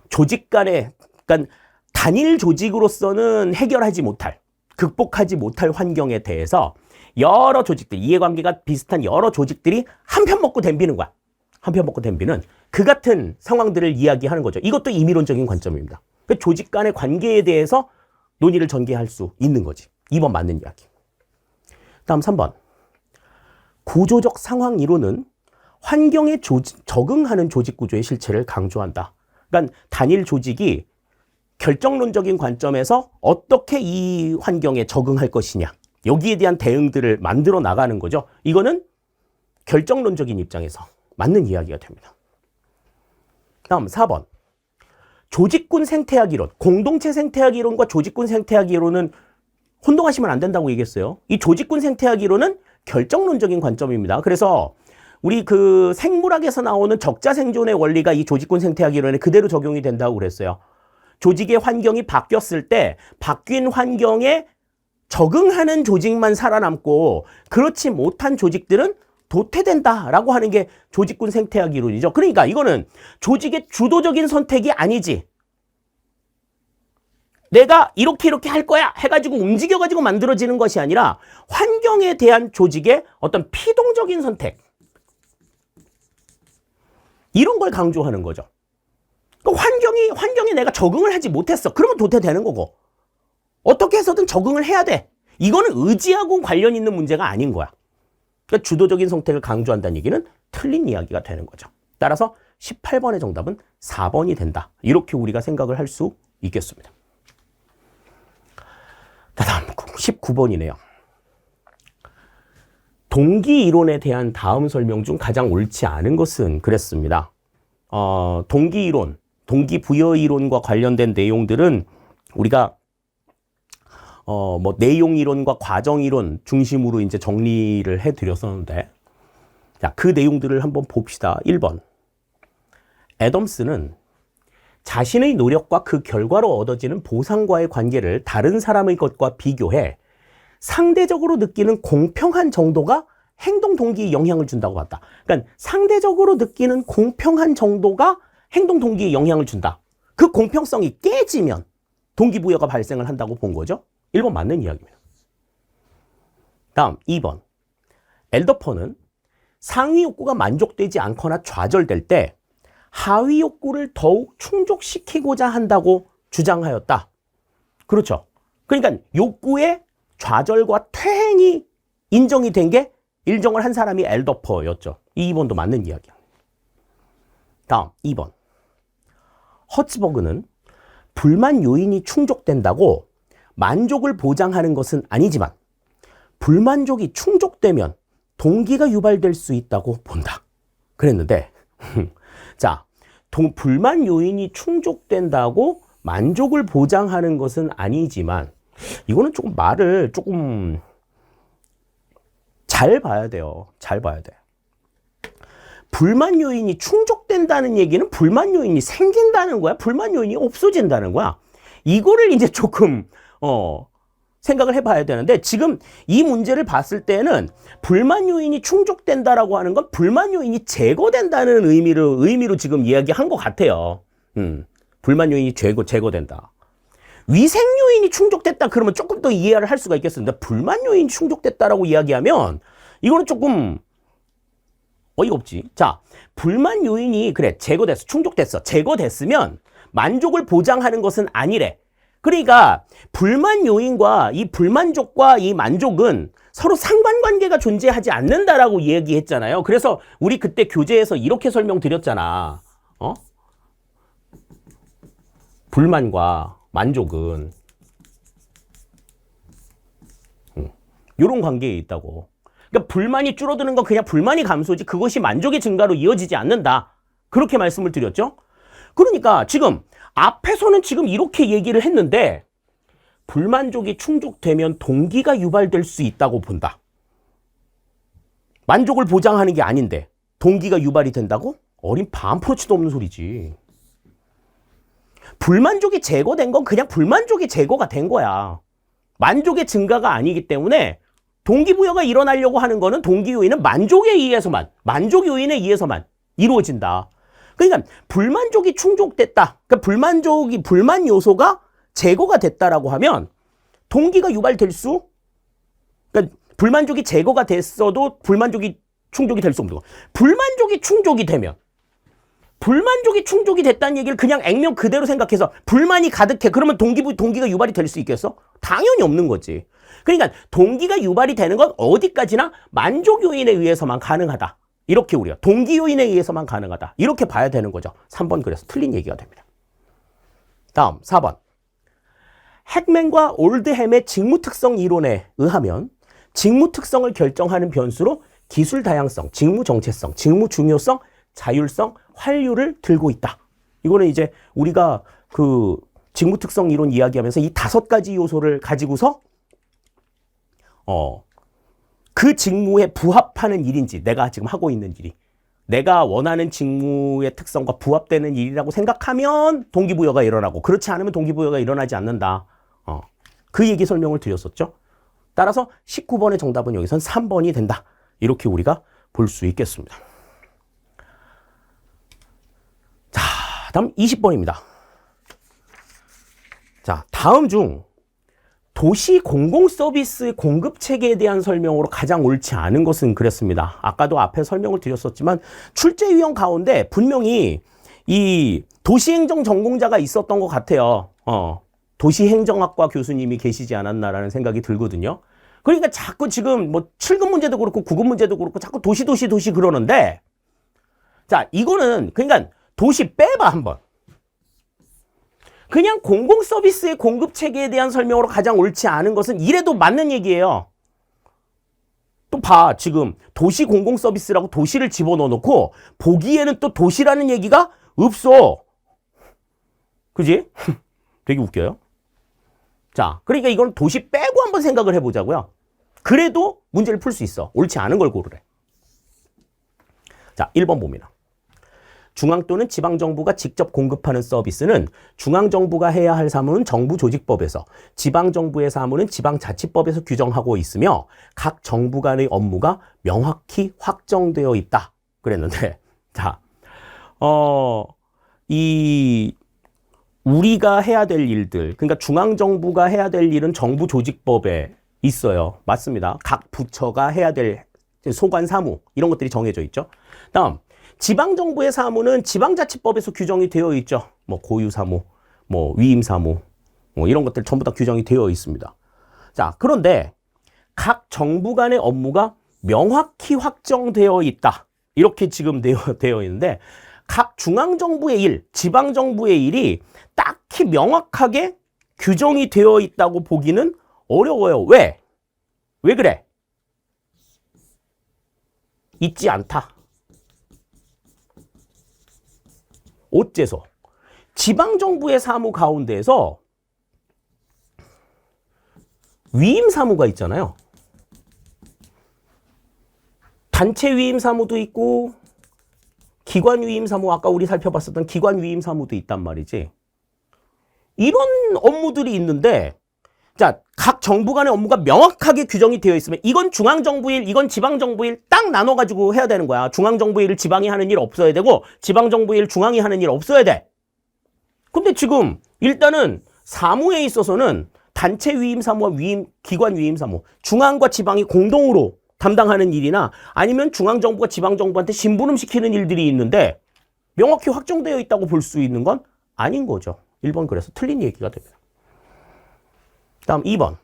조직 간의, 그러니까 단일 조직으로서는 해결하지 못할, 극복하지 못할 환경에 대해서 여러 조직들, 이해관계가 비슷한 여러 조직들이 한편 먹고 덤비는 거야. 한편 먹고 덤비는 그 같은 상황들을 이야기하는 거죠. 이것도 임의론적인 관점입니다. 그 조직 간의 관계에 대해서 논의를 전개할 수 있는 거지. 2번 맞는 이야기. 다음 3번. 구조적 상황 이론은 환경에 적응하는 조직 구조의 실체를 강조한다. 그러니까 단일 조직이 결정론적인 관점에서 어떻게 이 환경에 적응할 것이냐, 여기에 대한 대응들을 만들어 나가는 거죠. 이거는 결정론적인 입장에서 맞는 이야기가 됩니다. 다음 4번. 조직군 생태학 이론, 공동체 생태학 이론과 조직군 생태학 이론은 혼동하시면 안 된다고 얘기했어요. 이 조직군 생태학 이론은 결정론적인 관점입니다. 그래서 우리 그 생물학에서 나오는 적자 생존의 원리가 이 조직군 생태학 이론에 그대로 적용이 된다고 그랬어요. 조직의 환경이 바뀌었을 때 바뀐 환경에 적응하는 조직만 살아남고 그렇지 못한 조직들은 도태된다라고 하는 게 조직군 생태학 이론이죠. 그러니까 이거는 조직의 주도적인 선택이 아니지. 내가 이렇게 할 거야 해가지고 움직여가지고 만들어지는 것이 아니라 환경에 대한 조직의 어떤 피동적인 선택, 이런 걸 강조하는 거죠. 환경에 내가 적응을 하지 못했어. 그러면 도태되는 거고. 어떻게 해서든 적응을 해야 돼. 이거는 의지하고 관련 있는 문제가 아닌 거야. 그러니까 주도적인 선택을 강조한다는 얘기는 틀린 이야기가 되는 거죠. 따라서 18번의 정답은 4번이 된다. 이렇게 우리가 생각을 할 수 있겠습니다. 다음 19번이네요. 동기 이론에 대한 다음 설명 중 가장 옳지 않은 것은 그랬습니다. 동기 이론, 동기 부여 이론과 관련된 내용들은 우리가 내용 이론과 과정 이론 중심으로 이제 정리를 해 드렸었는데, 자, 그 내용들을 한번 봅시다. 1번. 애덤스는 자신의 노력과 그 결과로 얻어지는 보상과의 관계를 다른 사람의 것과 비교해 상대적으로 느끼는 공평한 정도가 행동 동기에 영향을 준다고 봤다. 그러니까 상대적으로 느끼는 공평한 정도가 행동 동기에 영향을 준다. 그 공평성이 깨지면 동기부여가 발생을 한다고 본 거죠. 1번 맞는 이야기입니다. 다음 2번. 엘더퍼는 상위 욕구가 만족되지 않거나 좌절될 때 하위 욕구를 더욱 충족시키고자 한다고 주장하였다. 그렇죠. 그러니까 욕구의 좌절과 퇴행이 인정이 된 게 인정을 한 사람이 엘더퍼였죠. 이 2번도 맞는 이야기야. 다음 2번. 허츠버그는 불만 요인이 충족된다고 만족을 보장하는 것은 아니지만 불만족이 충족되면 동기가 유발될 수 있다고 본다. 그랬는데 자, 불만 요인이 충족된다고 만족을 보장하는 것은 아니지만 이거는 조금 말을 조금 잘 봐야 돼요. 잘 봐야 돼. 불만 요인이 충족된다는 얘기는 불만 요인이 생긴다는 거야? 불만 요인이 없어진다는 거야? 이거를 이제 조금 생각을 해봐야 되는데 지금 이 문제를 봤을 때는 불만 요인이 충족된다라고 하는 건 불만 요인이 제거된다는 의미로 지금 이야기한 것 같아요. 불만 요인이 제거된다. 위생 요인이 충족됐다 그러면 조금 더 이해를 할 수가 있겠습니다. 불만 요인이 충족됐다라고 이야기하면 이거는 조금 어이가 없지. 자, 불만 요인이 그래 제거됐어, 충족됐어, 제거됐으면 만족을 보장하는 것은 아니래. 그러니까 불만 요인과 이 불만족과 이 만족은 서로 상관관계가 존재하지 않는다라고 이야기했잖아요. 그래서 우리 그때 교재에서 이렇게 설명드렸잖아. 불만과 만족은 이런 관계에 있다고. 그러니까 불만이 줄어드는 건 그냥 불만이 감소지 그것이 만족의 증가로 이어지지 않는다. 그렇게 말씀을 드렸죠. 그러니까 지금 앞에서는 지금 이렇게 얘기를 했는데 불만족이 충족되면 동기가 유발될 수 있다고 본다. 만족을 보장하는 게 아닌데 동기가 유발이 된다고? 어린 반프로치도 없는 소리지. 불만족이 제거된 건 그냥 불만족이 제거가 된 거야. 만족의 증가가 아니기 때문에 동기부여가 일어나려고 하는 거는 동기 요인은 만족 요인에 의해서만 이루어진다. 그러니까 불만족이 충족됐다. 그러니까 불만 요소가 제거가 됐다라고 하면 동기가 유발될 그러니까 불만족이 제거가 됐어도 불만족이 충족이 될 수 없는 거. 불만족이 충족이 되면 불만족이 충족이 됐다는 얘기를 그냥 액면 그대로 생각해서 불만이 가득해. 그러면 동기가 유발이 될 수 있겠어? 당연히 없는 거지. 그러니까 동기가 유발이 되는 건 어디까지나 만족 요인에 의해서만 가능하다. 이렇게 우리가 동기 요인에 의해서만 가능하다. 이렇게 봐야 되는 거죠. 3번 그래서 틀린 얘기가 됩니다. 다음 4번. 핵맨과 올드햄의 직무특성 이론에 의하면 직무특성을 결정하는 변수로 기술 다양성, 직무 정체성, 직무 중요성, 자율성, 활류를 들고 있다. 이거는 이제 우리가 그 직무특성 이론 이야기하면서 이 5가지 요소를 가지고서 그 직무에 부합하는 일인지 내가 지금 하고 있는 일이 내가 원하는 직무의 특성과 부합되는 일이라고 생각하면 동기부여가 일어나고 그렇지 않으면 동기부여가 일어나지 않는다. 그 얘기 설명을 드렸었죠. 따라서 19번의 정답은 여기선 3번이 된다. 이렇게 우리가 볼 수 있겠습니다. 자, 다음 20번입니다. 자, 다음 중 도시 공공서비스 공급 체계에 대한 설명으로 가장 옳지 않은 것은 그랬습니다. 아까도 앞에 설명을 드렸었지만 출제 유형 가운데 분명히 이 도시행정 전공자가 있었던 것 같아요. 도시행정학과 교수님이 계시지 않았나라는 생각이 들거든요. 그러니까 자꾸 지금 뭐 7급 문제도 그렇고 9급 문제도 그렇고 자꾸 도시 그러는데 자, 이거는 그러니까 도시 빼봐 한번. 그냥 공공서비스의 공급체계에 대한 설명으로 가장 옳지 않은 것은 이래도 맞는 얘기예요. 또 봐. 지금 도시 공공서비스라고 도시를 집어넣어 놓고 보기에는 또 도시라는 얘기가 없어. 그지? 되게 웃겨요. 자, 그러니까 이건 도시 빼고 한번 생각을 해보자고요. 그래도 문제를 풀 수 있어. 옳지 않은 걸 고르래. 자, 1번 봅니다. 중앙 또는 지방정부가 직접 공급하는 서비스는 중앙정부가 해야 할 사무는 정부조직법에서, 지방정부의 사무는 지방자치법에서 규정하고 있으며 각 정부 간의 업무가 명확히 확정되어 있다. 그랬는데, 자, 우리가 해야 될 일들, 그러니까 중앙정부가 해야 될 일은 정부조직법에 있어요. 맞습니다. 각 부처가 해야 될 소관 사무, 이런 것들이 정해져 있죠. 다음, 지방정부의 사무는 지방자치법에서 규정이 되어 있죠. 뭐 고유사무, 뭐 위임사무, 뭐 이런 것들 전부 다 규정이 되어 있습니다. 자, 그런데 각 정부 간의 업무가 명확히 확정되어 있다. 이렇게 지금 되어 있는데, 각 중앙정부의 일, 지방정부의 일이 딱히 명확하게 규정이 되어 있다고 보기는 어려워요. 왜? 왜 그래? 있지 않다. 어째서? 지방정부의 사무 가운데에서 위임사무가 있잖아요. 단체 위임사무도 있고 기관 위임사무, 아까 우리 살펴봤었던 기관 위임사무도 있단 말이지. 이런 업무들이 있는데, 자, 각 정부 간의 업무가 명확하게 규정이 되어 있으면 이건 중앙정부 일, 이건 지방정부 일 딱 나눠가지고 해야 되는 거야. 중앙정부 일을 지방이 하는 일 없어야 되고 지방정부 일 중앙이 하는 일 없어야 돼. 근데 지금 일단은 사무에 있어서는 단체 위임사무와 기관 위임사무, 중앙과 지방이 공동으로 담당하는 일이나 아니면 중앙정부가 지방정부한테 심부름시키는 일들이 있는데 명확히 확정되어 있다고 볼 수 있는 건 아닌 거죠. 1번 그래서 틀린 얘기가 됩니다. 다음 2번.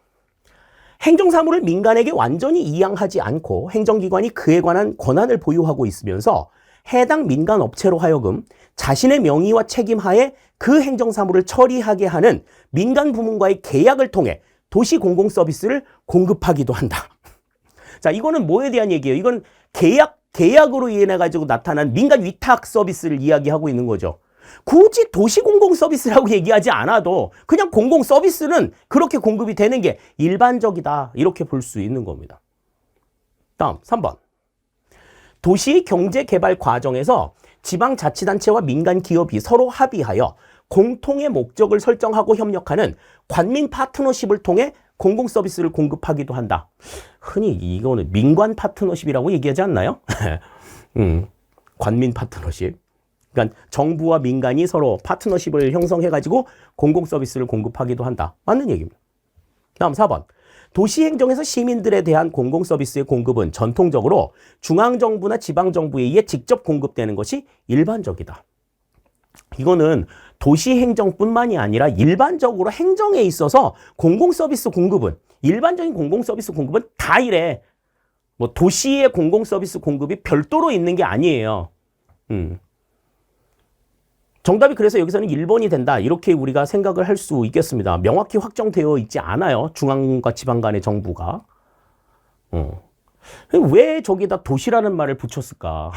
행정사무를 민간에게 완전히 이양하지 않고 행정기관이 그에 관한 권한을 보유하고 있으면서 해당 민간 업체로 하여금 자신의 명의와 책임 하에 그 행정사무를 처리하게 하는 민간 부문과의 계약을 통해 도시 공공 서비스를 공급하기도 한다. 자, 이거는 뭐에 대한 얘기예요? 이건 계약으로 인해 가지고 나타난 민간 위탁 서비스를 이야기하고 있는 거죠. 굳이 도시 공공 서비스라고 얘기하지 않아도 그냥 공공 서비스는 그렇게 공급이 되는 게 일반적이다. 이렇게 볼 수 있는 겁니다. 다음 3번. 도시 경제 개발 과정에서 지방자치단체와 민간 기업이 서로 합의하여 공통의 목적을 설정하고 협력하는 관민 파트너십을 통해 공공 서비스를 공급하기도 한다. 흔히 이거는 민관 파트너십이라고 얘기하지 않나요? 관민 파트너십. 그러니까 정부와 민간이 서로 파트너십을 형성해가지고 공공 서비스를 공급하기도 한다. 맞는 얘기입니다. 다음 4번. 도시 행정에서 시민들에 대한 공공 서비스의 공급은 전통적으로 중앙정부나 지방정부에 의해 직접 공급되는 것이 일반적이다. 이거는 도시 행정뿐만이 아니라 일반적으로 행정에 있어서 공공 서비스 공급은, 일반적인 공공 서비스 공급은 다 이래. 뭐 도시의 공공 서비스 공급이 별도로 있는 게 아니에요. 정답이 그래서 여기서는 1번이 된다. 이렇게 우리가 생각을 할 수 있겠습니다. 명확히 확정되어 있지 않아요. 중앙과 지방 간의 정부가. 왜 저기다 도시라는 말을 붙였을까?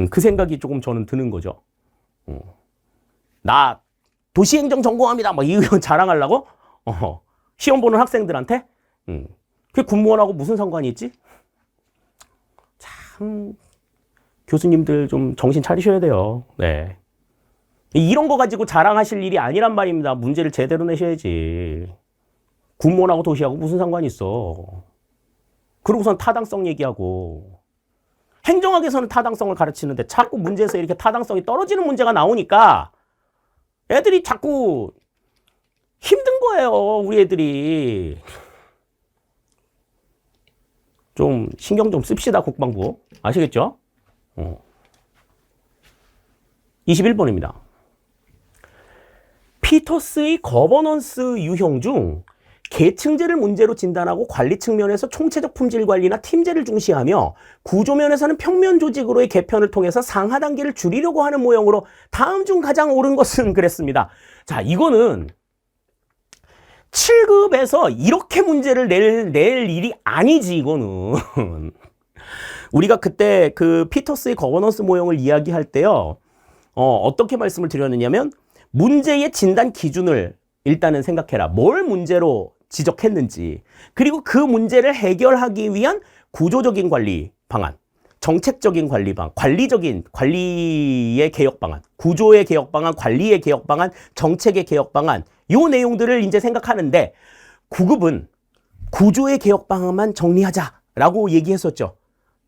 그 생각이 조금 저는 드는 거죠. 나 도시행정 전공합니다. 막 이거 자랑하려고? 시험 보는 학생들한테? 그게 군무원하고 무슨 상관이 있지? 참, 교수님들 좀 정신 차리셔야 돼요. 네. 이런 거 가지고 자랑하실 일이 아니란 말입니다. 문제를 제대로 내셔야지. 군무원하고 도시하고 무슨 상관이 있어. 그러고선 타당성 얘기하고. 행정학에서는 타당성을 가르치는데 자꾸 문제에서 이렇게 타당성이 떨어지는 문제가 나오니까 애들이 자꾸 힘든 거예요. 우리 애들이. 좀 신경 좀 씁시다, 국방부. 아시겠죠? 21번입니다. 피터스의 거버넌스 유형 중 계층제를 문제로 진단하고 관리 측면에서 총체적 품질 관리나 팀제를 중시하며 구조 면에서는 평면 조직으로의 개편을 통해서 상하 단계를 줄이려고 하는 모형으로 다음 중 가장 옳은 것은 그랬습니다. 자, 이거는 7급에서 이렇게 문제를 낼 일이 아니지, 이거는. 우리가 그때 그 피터스의 거버넌스 모형을 이야기할 때요, 어떻게 말씀을 드렸느냐면, 문제의 진단 기준을 일단은 생각해라. 뭘 문제로 지적했는지, 그리고 그 문제를 해결하기 위한 구조적인 관리 방안, 정책적인 관리 방안, 관리의 개혁 방안, 구조의 개혁 방안, 관리의 개혁 방안, 정책의 개혁 방안, 요 내용들을 이제 생각하는데 9급은 구조의 개혁 방안만 정리하자라고 얘기했었죠.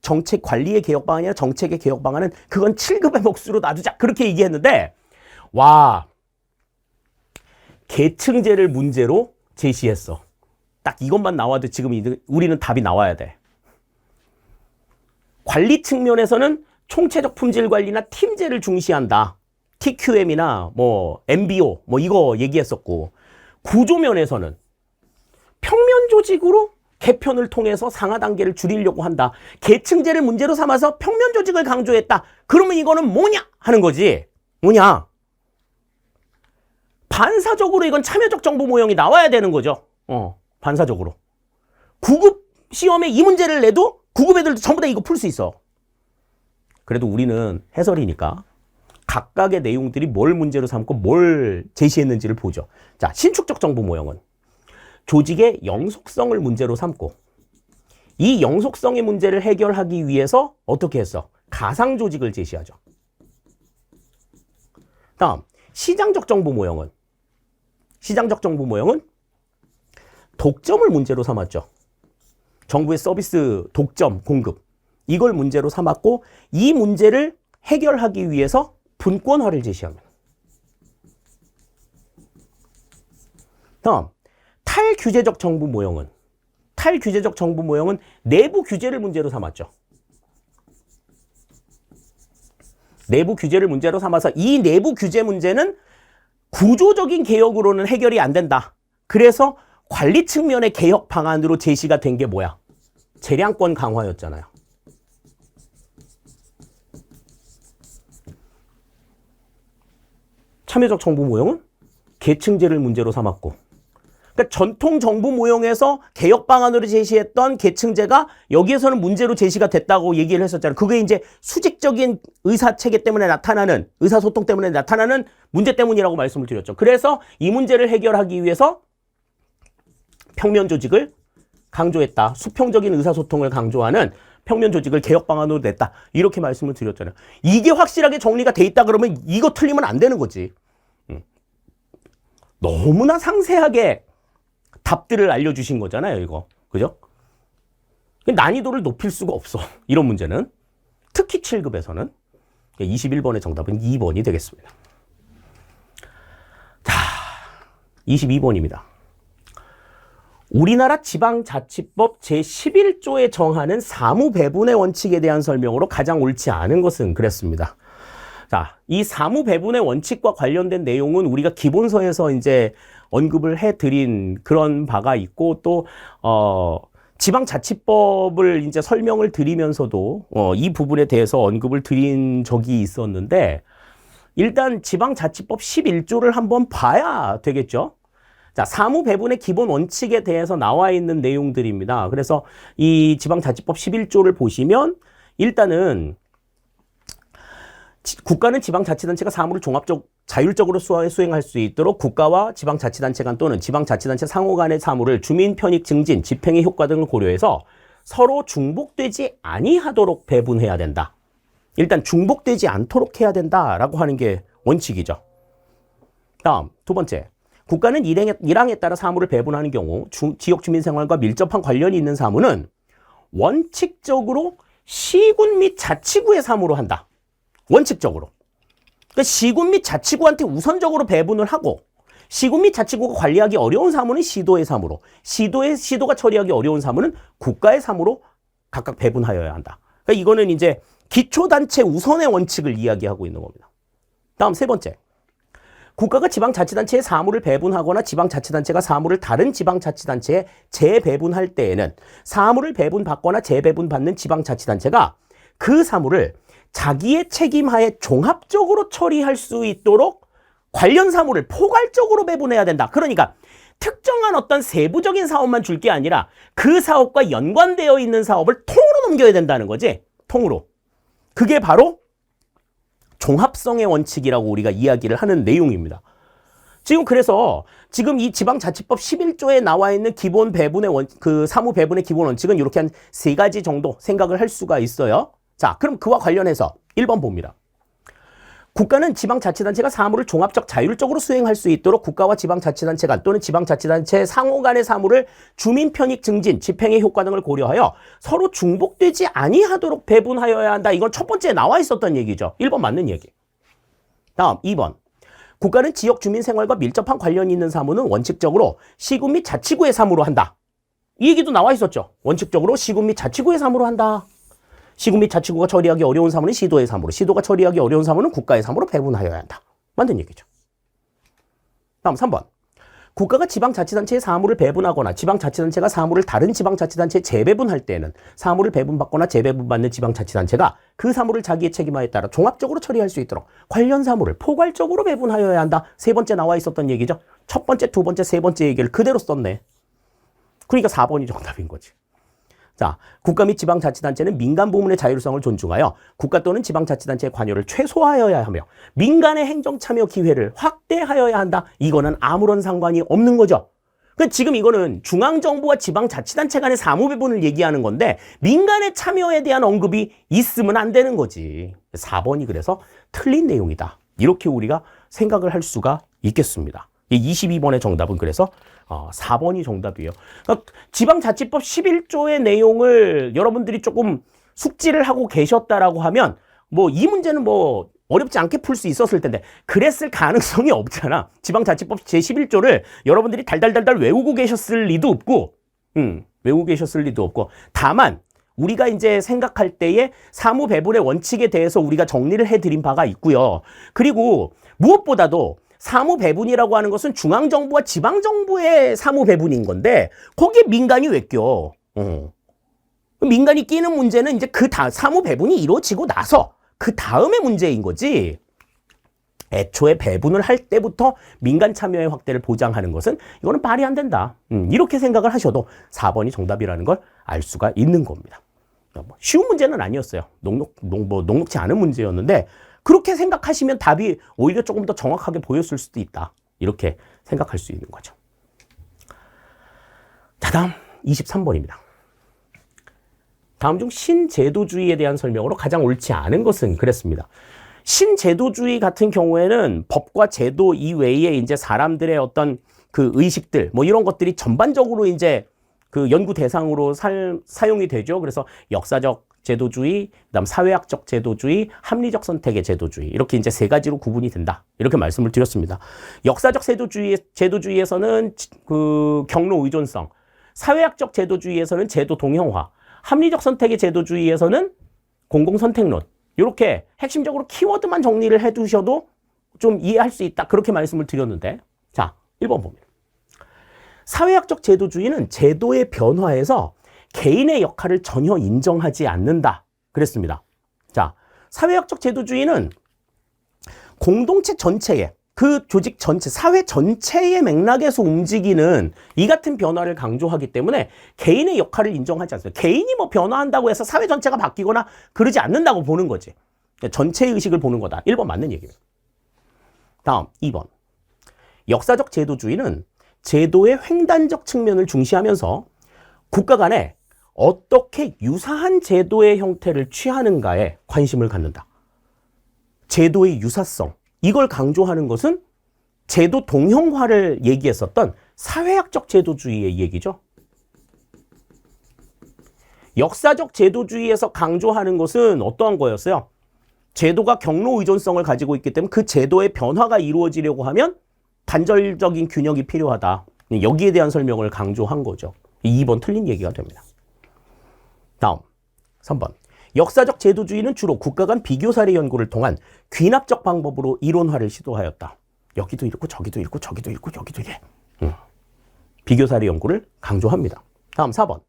정책 관리의 개혁 방안이나 정책의 개혁 방안은 그건 7급의 몫으로 놔두자 그렇게 얘기했는데, 와, 계층제를 문제로 제시했어. 딱 이것만 나와도 지금 우리는 답이 나와야 돼. 관리 측면에서는 총체적 품질 관리나 팀제를 중시한다. TQM이나 뭐 MBO 뭐 이거 얘기했었고, 구조면에서는 평면 조직으로 개편을 통해서 상하 단계를 줄이려고 한다. 계층제를 문제로 삼아서 평면 조직을 강조했다. 그러면 이거는 뭐냐 하는 거지. 뭐냐? 반사적으로 이건 참여적 정보 모형이 나와야 되는 거죠. 반사적으로. 9급 시험에 이 문제를 내도 9급 애들도 전부 다 이거 풀 수 있어. 그래도 우리는 해설이니까 각각의 내용들이 뭘 문제로 삼고 뭘 제시했는지를 보죠. 자, 신축적 정보 모형은 조직의 영속성을 문제로 삼고, 이 영속성의 문제를 해결하기 위해서 어떻게 했어? 가상 조직을 제시하죠. 다음, 시장적 정보 모형은 독점을 문제로 삼았죠. 정부의 서비스 독점, 공급, 이걸 문제로 삼았고, 이 문제를 해결하기 위해서 분권화를 제시합니다. 다음, 탈규제적 정보 모형은 내부 규제를 문제로 삼았죠. 내부 규제를 문제로 삼아서 이 내부 규제 문제는 구조적인 개혁으로는 해결이 안 된다. 그래서 관리 측면의 개혁 방안으로 제시가 된 게 뭐야? 재량권 강화였잖아요. 참여적 정보 모형은 계층제를 문제로 삼았고, 그러니까 전통 정보 모형에서 개혁 방안으로 제시했던 계층제가 여기에서는 문제로 제시가 됐다고 얘기를 했었잖아요. 그게 이제 수직적인 의사 체계 때문에 나타나는, 의사소통 때문에 나타나는 문제 때문이라고 말씀을 드렸죠. 그래서 이 문제를 해결하기 위해서 평면 조직을 강조했다. 수평적인 의사소통을 강조하는 평면 조직을 개혁 방안으로 냈다. 이렇게 말씀을 드렸잖아요. 이게 확실하게 정리가 돼 있다 그러면 이거 틀리면 안 되는 거지. 너무나 상세하게 답들을 알려주신 거잖아요, 이거. 그죠? 난이도를 높일 수가 없어. 이런 문제는. 특히 7급에서는. 21번의 정답은 2번이 되겠습니다. 자, 22번입니다. 우리나라 지방자치법 제11조에 정하는 사무배분의 원칙에 대한 설명으로 가장 옳지 않은 것은 그랬습니다. 자, 이 사무배분의 원칙과 관련된 내용은 우리가 기본서에서 이제 언급을 해드린 그런 바가 있고, 또 지방자치법을 이제 설명을 드리면서도 이 부분에 대해서 언급을 드린 적이 있었는데, 일단 지방자치법 11조를 한번 봐야 되겠죠. 자, 사무배분의 기본 원칙에 대해서 나와 있는 내용들입니다. 그래서 이 지방자치법 11조를 보시면 일단은 국가는 지방자치단체가 사무를 자율적으로 수행할 수 있도록 국가와 지방자치단체 간 또는 지방자치단체 상호 간의 사무를 주민 편익 증진, 집행의 효과 등을 고려해서 서로 중복되지 아니하도록 배분해야 된다. 일단 중복되지 않도록 해야 된다라고 하는 게 원칙이죠. 다음, 두 번째. 국가는 일항에 따라 사무를 배분하는 경우 지역 주민 생활과 밀접한 관련이 있는 사무는 원칙적으로 시군 및 자치구의 사무로 한다. 원칙적으로. 그러니까 시군 및 자치구한테 우선적으로 배분을 하고, 시군 및 자치구가 관리하기 어려운 사무는 시도의 사무로, 시도가 처리하기 어려운 사무는 국가의 사무로 각각 배분하여야 한다. 그러니까 이거는 이제 기초단체 우선의 원칙을 이야기하고 있는 겁니다. 다음 세 번째. 국가가 지방자치단체에 사무를 배분하거나 지방자치단체가 사무를 다른 지방자치단체에 재배분할 때에는 사무를 배분받거나 재배분받는 지방자치단체가 그 사무를 자기의 책임하에 종합적으로 처리할 수 있도록 관련 사무를 포괄적으로 배분해야 된다. 그러니까 특정한 어떤 세부적인 사업만 줄 게 아니라 그 사업과 연관되어 있는 사업을 통으로 넘겨야 된다는 거지. 통으로. 그게 바로 종합성의 원칙이라고 우리가 이야기를 하는 내용입니다. 그래서 지금 이 지방자치법 11조에 나와 있는 기본 배분의 사무 배분의 기본 원칙은 이렇게 한 세 가지 정도 생각을 할 수가 있어요. 자, 그럼 그와 관련해서 1번 봅니다. 국가는 지방자치단체가 사무를 종합적 자율적으로 수행할 수 있도록 국가와 지방자치단체 간 또는 지방자치단체 상호 간의 사무를 주민 편익 증진, 집행의 효과 등을 고려하여 서로 중복되지 아니하도록 배분하여야 한다. 이건 첫 번째에 나와 있었던 얘기죠. 1번 맞는 얘기. 다음 2번. 국가는 지역 주민 생활과 밀접한 관련이 있는 사무는 원칙적으로 시군 및 자치구의 사무로 한다. 이 얘기도 나와 있었죠. 원칙적으로 시군 및 자치구의 사무로 한다. 시군 및 자치구가 처리하기 어려운 사무는 시도의 사무로, 시도가 처리하기 어려운 사무는 국가의 사무로 배분하여야 한다. 맞는 얘기죠. 다음 3번. 국가가 지방자치단체의 사무를 배분하거나 지방자치단체가 사무를 다른 지방자치단체에 재배분할 때에는 사무를 배분받거나 재배분받는 지방자치단체가 그 사무를 자기의 책임화에 따라 종합적으로 처리할 수 있도록 관련 사무를 포괄적으로 배분하여야 한다. 세 번째 나와 있었던 얘기죠. 첫 번째, 두 번째, 세 번째 얘기를 그대로 썼네. 그러니까 4번이 정답인 거지. 자, 국가 및 지방자치단체는 민간 부문의 자율성을 존중하여 국가 또는 지방자치단체의 관여를 최소화하여야 하며 민간의 행정참여 기회를 확대하여야 한다. 이거는 아무런 상관이 없는 거죠. 그러니까 지금 이거는 중앙정부와 지방자치단체 간의 사무배분을 얘기하는 건데 민간의 참여에 대한 언급이 있으면 안 되는 거지. 4번이 그래서 틀린 내용이다. 이렇게 우리가 생각을 할 수가 있겠습니다. 22번의 정답은 그래서 4번이 정답이에요. 그러니까 지방자치법 11조의 내용을 여러분들이 조금 숙지를 하고 계셨다라고 하면 뭐 이 문제는 뭐 어렵지 않게 풀 수 있었을 텐데 그랬을 가능성이 없잖아. 지방자치법 제11조를 여러분들이 달달달달 외우고 계셨을 리도 없고 외우고 계셨을 리도 없고 다만 우리가 이제 생각할 때에 사무 배분의 원칙에 대해서 우리가 정리를 해드린 바가 있고요. 그리고 무엇보다도 사무 배분이라고 하는 것은 중앙정부와 지방정부의 사무 배분인 건데 거기에 민간이 왜 껴? 민간이 끼는 문제는 이제 사무 배분이 이루어지고 나서 그 다음의 문제인 거지. 애초에 배분을 할 때부터 민간 참여의 확대를 보장하는 것은 이거는 말이 안 된다. 이렇게 생각을 하셔도 4번이 정답이라는 걸 알 수가 있는 겁니다. 쉬운 문제는 아니었어요. 녹록지 않은 문제였는데 그렇게 생각하시면 답이 오히려 조금 더 정확하게 보였을 수도 있다. 이렇게 생각할 수 있는 거죠. 자, 다음 23번입니다. 다음 중 신제도주의에 대한 설명으로 가장 옳지 않은 것은 그랬습니다. 신제도주의 같은 경우에는 법과 제도 이외에 이제 사람들의 어떤 그 의식들 뭐 이런 것들이 전반적으로 이제 그 연구 대상으로 사용이 되죠. 그래서 역사적 제도주의, 그다음 사회학적 제도주의, 합리적 선택의 제도주의 이렇게 이제 세 가지로 구분이 된다. 이렇게 말씀을 드렸습니다. 역사적 제도주의에서는 그 경로 의존성, 사회학적 제도주의에서는 제도 동형화, 합리적 선택의 제도주의에서는 공공 선택론. 이렇게 핵심적으로 키워드만 정리를 해두셔도 좀 이해할 수 있다. 그렇게 말씀을 드렸는데, 자, 1번 봅니다. 사회학적 제도주의는 제도의 변화에서 개인의 역할을 전혀 인정하지 않는다. 그랬습니다. 자, 사회학적 제도주의는 공동체 전체에, 그 조직 전체, 사회 전체의 맥락에서 움직이는 이 같은 변화를 강조하기 때문에 개인의 역할을 인정하지 않습니다. 개인이 뭐 변화한다고 해서 사회 전체가 바뀌거나 그러지 않는다고 보는 거지. 전체의 의식을 보는 거다. 1번 맞는 얘기입니다. 다음 2번. 역사적 제도주의는 제도의 횡단적 측면을 중시하면서 국가 간에 어떻게 유사한 제도의 형태를 취하는가에 관심을 갖는다. 제도의 유사성. 이걸 강조하는 것은 제도 동형화를 얘기했었던 사회학적 제도주의의 얘기죠. 역사적 제도주의에서 강조하는 것은 어떠한 거였어요? 제도가 경로 의존성을 가지고 있기 때문에 그 제도의 변화가 이루어지려고 하면 단절적인 균형이 필요하다. 여기에 대한 설명을 강조한 거죠. 2번 틀린 얘기가 됩니다. 다음 3번. 역사적 제도주의는 주로 국가 간 비교 사례 연구를 통한 귀납적 방법으로 이론화를 시도하였다. 여기도 이렇고 저기도 이렇고 저기도 이렇고 여기도 이래. 비교 사례 연구를 강조합니다. 다음 4번.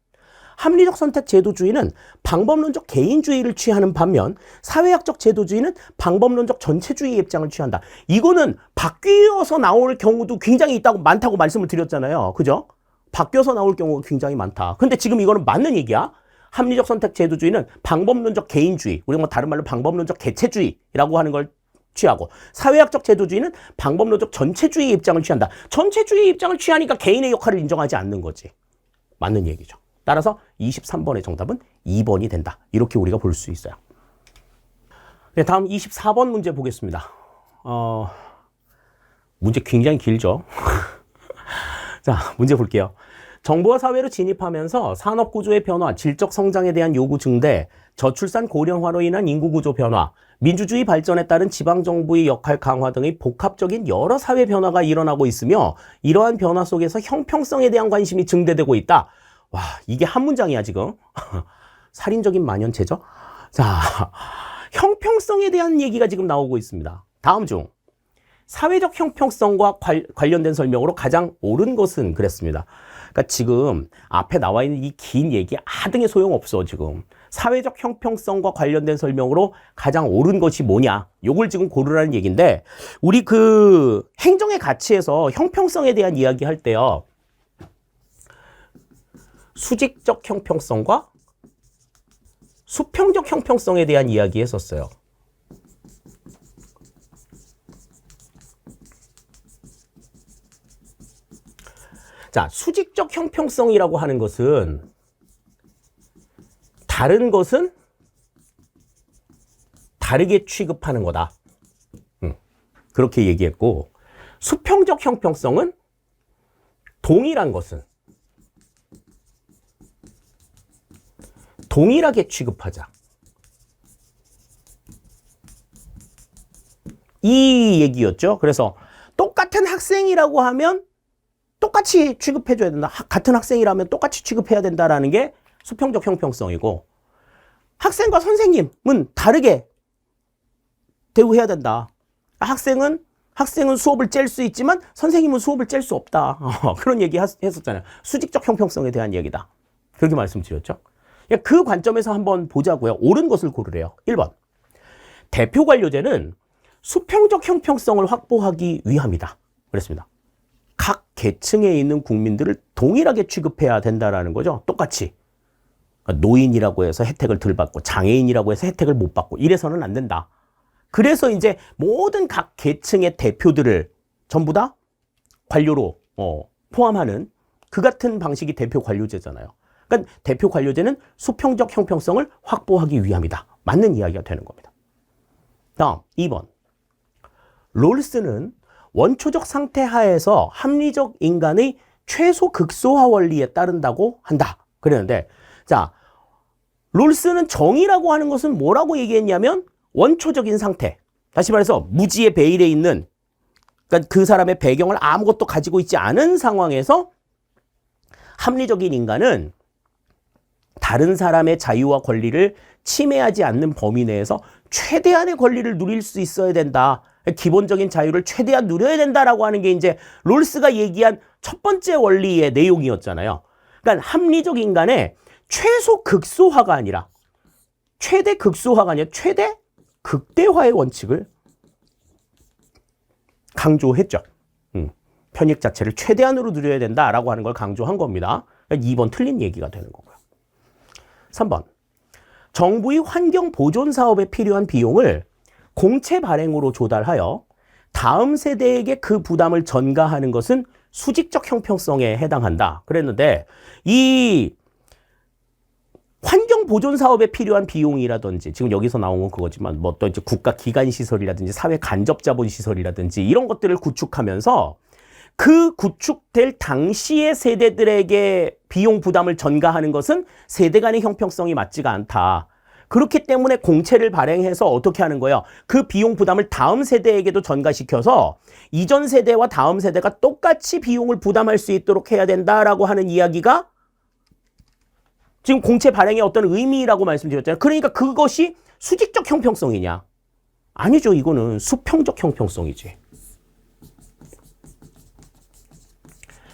합리적 선택 제도주의는 방법론적 개인주의를 취하는 반면 사회학적 제도주의는 방법론적 전체주의의 입장을 취한다. 이거는 바뀌어서 나올 경우도 굉장히 많다고 말씀을 드렸잖아요. 그죠? 바뀌어서 나올 경우가 굉장히 많다. 근데 지금 이거는 맞는 얘기야. 합리적 선택 제도주의는 방법론적 개인주의, 우리가 뭐 다른 말로 방법론적 개체주의라고 하는 걸 취하고, 사회학적 제도주의는 방법론적 전체주의의 입장을 취한다. 전체주의의 입장을 취하니까 개인의 역할을 인정하지 않는 거지. 맞는 얘기죠. 따라서 23번의 정답은 2번이 된다. 이렇게 우리가 볼 수 있어요. 네, 다음 24번 문제 보겠습니다. 문제 굉장히 길죠. 자, 문제 볼게요. 정보화 사회로 진입하면서 산업 구조의 변화, 질적 성장에 대한 요구 증대, 저출산 고령화로 인한 인구 구조 변화, 민주주의 발전에 따른 지방정부의 역할 강화 등의 복합적인 여러 사회 변화가 일어나고 있으며 이러한 변화 속에서 형평성에 대한 관심이 증대되고 있다. 와, 이게 한 문장이야 지금. 살인적인 만연체죠. 자, 형평성에 대한 얘기가 지금 나오고 있습니다. 다음 중 사회적 형평성과 관련된 설명으로 가장 옳은 것은 그랬습니다. 그러니까 지금 앞에 나와 있는 이 긴 얘기 아등에 소용없어 지금. 사회적 형평성과 관련된 설명으로 가장 옳은 것이 뭐냐? 요걸 지금 고르라는 얘기인데 우리 그 행정의 가치에서 형평성에 대한 이야기 할 때요. 수직적 형평성과 수평적 형평성에 대한 이야기 했었어요. 자, 수직적 형평성이라고 하는 것은 다른 것은 다르게 취급하는 거다. 그렇게 얘기했고 수평적 형평성은 동일한 것은 동일하게 취급하자. 이 얘기였죠. 그래서 똑같은 학생이라고 하면 똑같이 취급해줘야 된다. 같은 학생이라면 똑같이 취급해야 된다라는 게 수평적 형평성이고 학생과 선생님은 다르게 대우해야 된다. 학생은 수업을 짤 수 있지만 선생님은 수업을 짤 수 없다. 그런 얘기 했었잖아요. 수직적 형평성에 대한 얘기다. 그렇게 말씀드렸죠. 그 관점에서 한번 보자고요. 옳은 것을 고르래요. 1번. 대표 관료제는 수평적 형평성을 확보하기 위함이다. 그랬습니다. 각 계층에 있는 국민들을 동일하게 취급해야 된다라는 거죠. 똑같이. 노인이라고 해서 혜택을 덜 받고 장애인이라고 해서 혜택을 못 받고 이래서는 안 된다. 그래서 이제 모든 각 계층의 대표들을 전부 다 관료로 포함하는 그 같은 방식이 대표 관료제잖아요. 그러니까 대표 관료제는 수평적 형평성을 확보하기 위함이다. 맞는 이야기가 되는 겁니다. 다음 2번. 롤스는 원초적 상태 하에서 합리적 인간의 최소 극소화 원리에 따른다고 한다. 그랬는데 자, 롤스는 정의라고 하는 것은 뭐라고 얘기했냐면 원초적인 상태. 다시 말해서 무지의 베일에 있는 그러니까 그 사람의 배경을 아무것도 가지고 있지 않은 상황에서 합리적인 인간은 다른 사람의 자유와 권리를 침해하지 않는 범위 내에서 최대한의 권리를 누릴 수 있어야 된다. 기본적인 자유를 최대한 누려야 된다라고 하는 게 이제 롤스가 얘기한 첫 번째 원리의 내용이었잖아요. 그러니까 합리적 인간의 최소 극소화가 아니라 최대 극소화가 아니라 최대 극대화의 원칙을 강조했죠. 편익 자체를 최대한으로 누려야 된다라고 하는 걸 강조한 겁니다. 2번 틀린 얘기가 되는 거고요. 3번. 정부의 환경 보존 사업에 필요한 비용을 공채 발행으로 조달하여 다음 세대에게 그 부담을 전가하는 것은 수직적 형평성에 해당한다. 그랬는데 이 환경 보존 사업에 필요한 비용이라든지 지금 여기서 나온 건 그거지만 뭐 또 이제 국가 기관 시설이라든지 사회 간접 자본 시설이라든지 이런 것들을 구축하면서 그 구축될 당시의 세대들에게 비용 부담을 전가하는 것은 세대 간의 형평성이 맞지가 않다. 그렇기 때문에 공채를 발행해서 어떻게 하는 거예요? 그 비용 부담을 다음 세대에게도 전가시켜서 이전 세대와 다음 세대가 똑같이 비용을 부담할 수 있도록 해야 된다라고 하는 이야기가 지금 공채 발행의 어떤 의미라고 말씀드렸잖아요. 그러니까 그것이 수직적 형평성이냐? 아니죠. 이거는 수평적 형평성이지.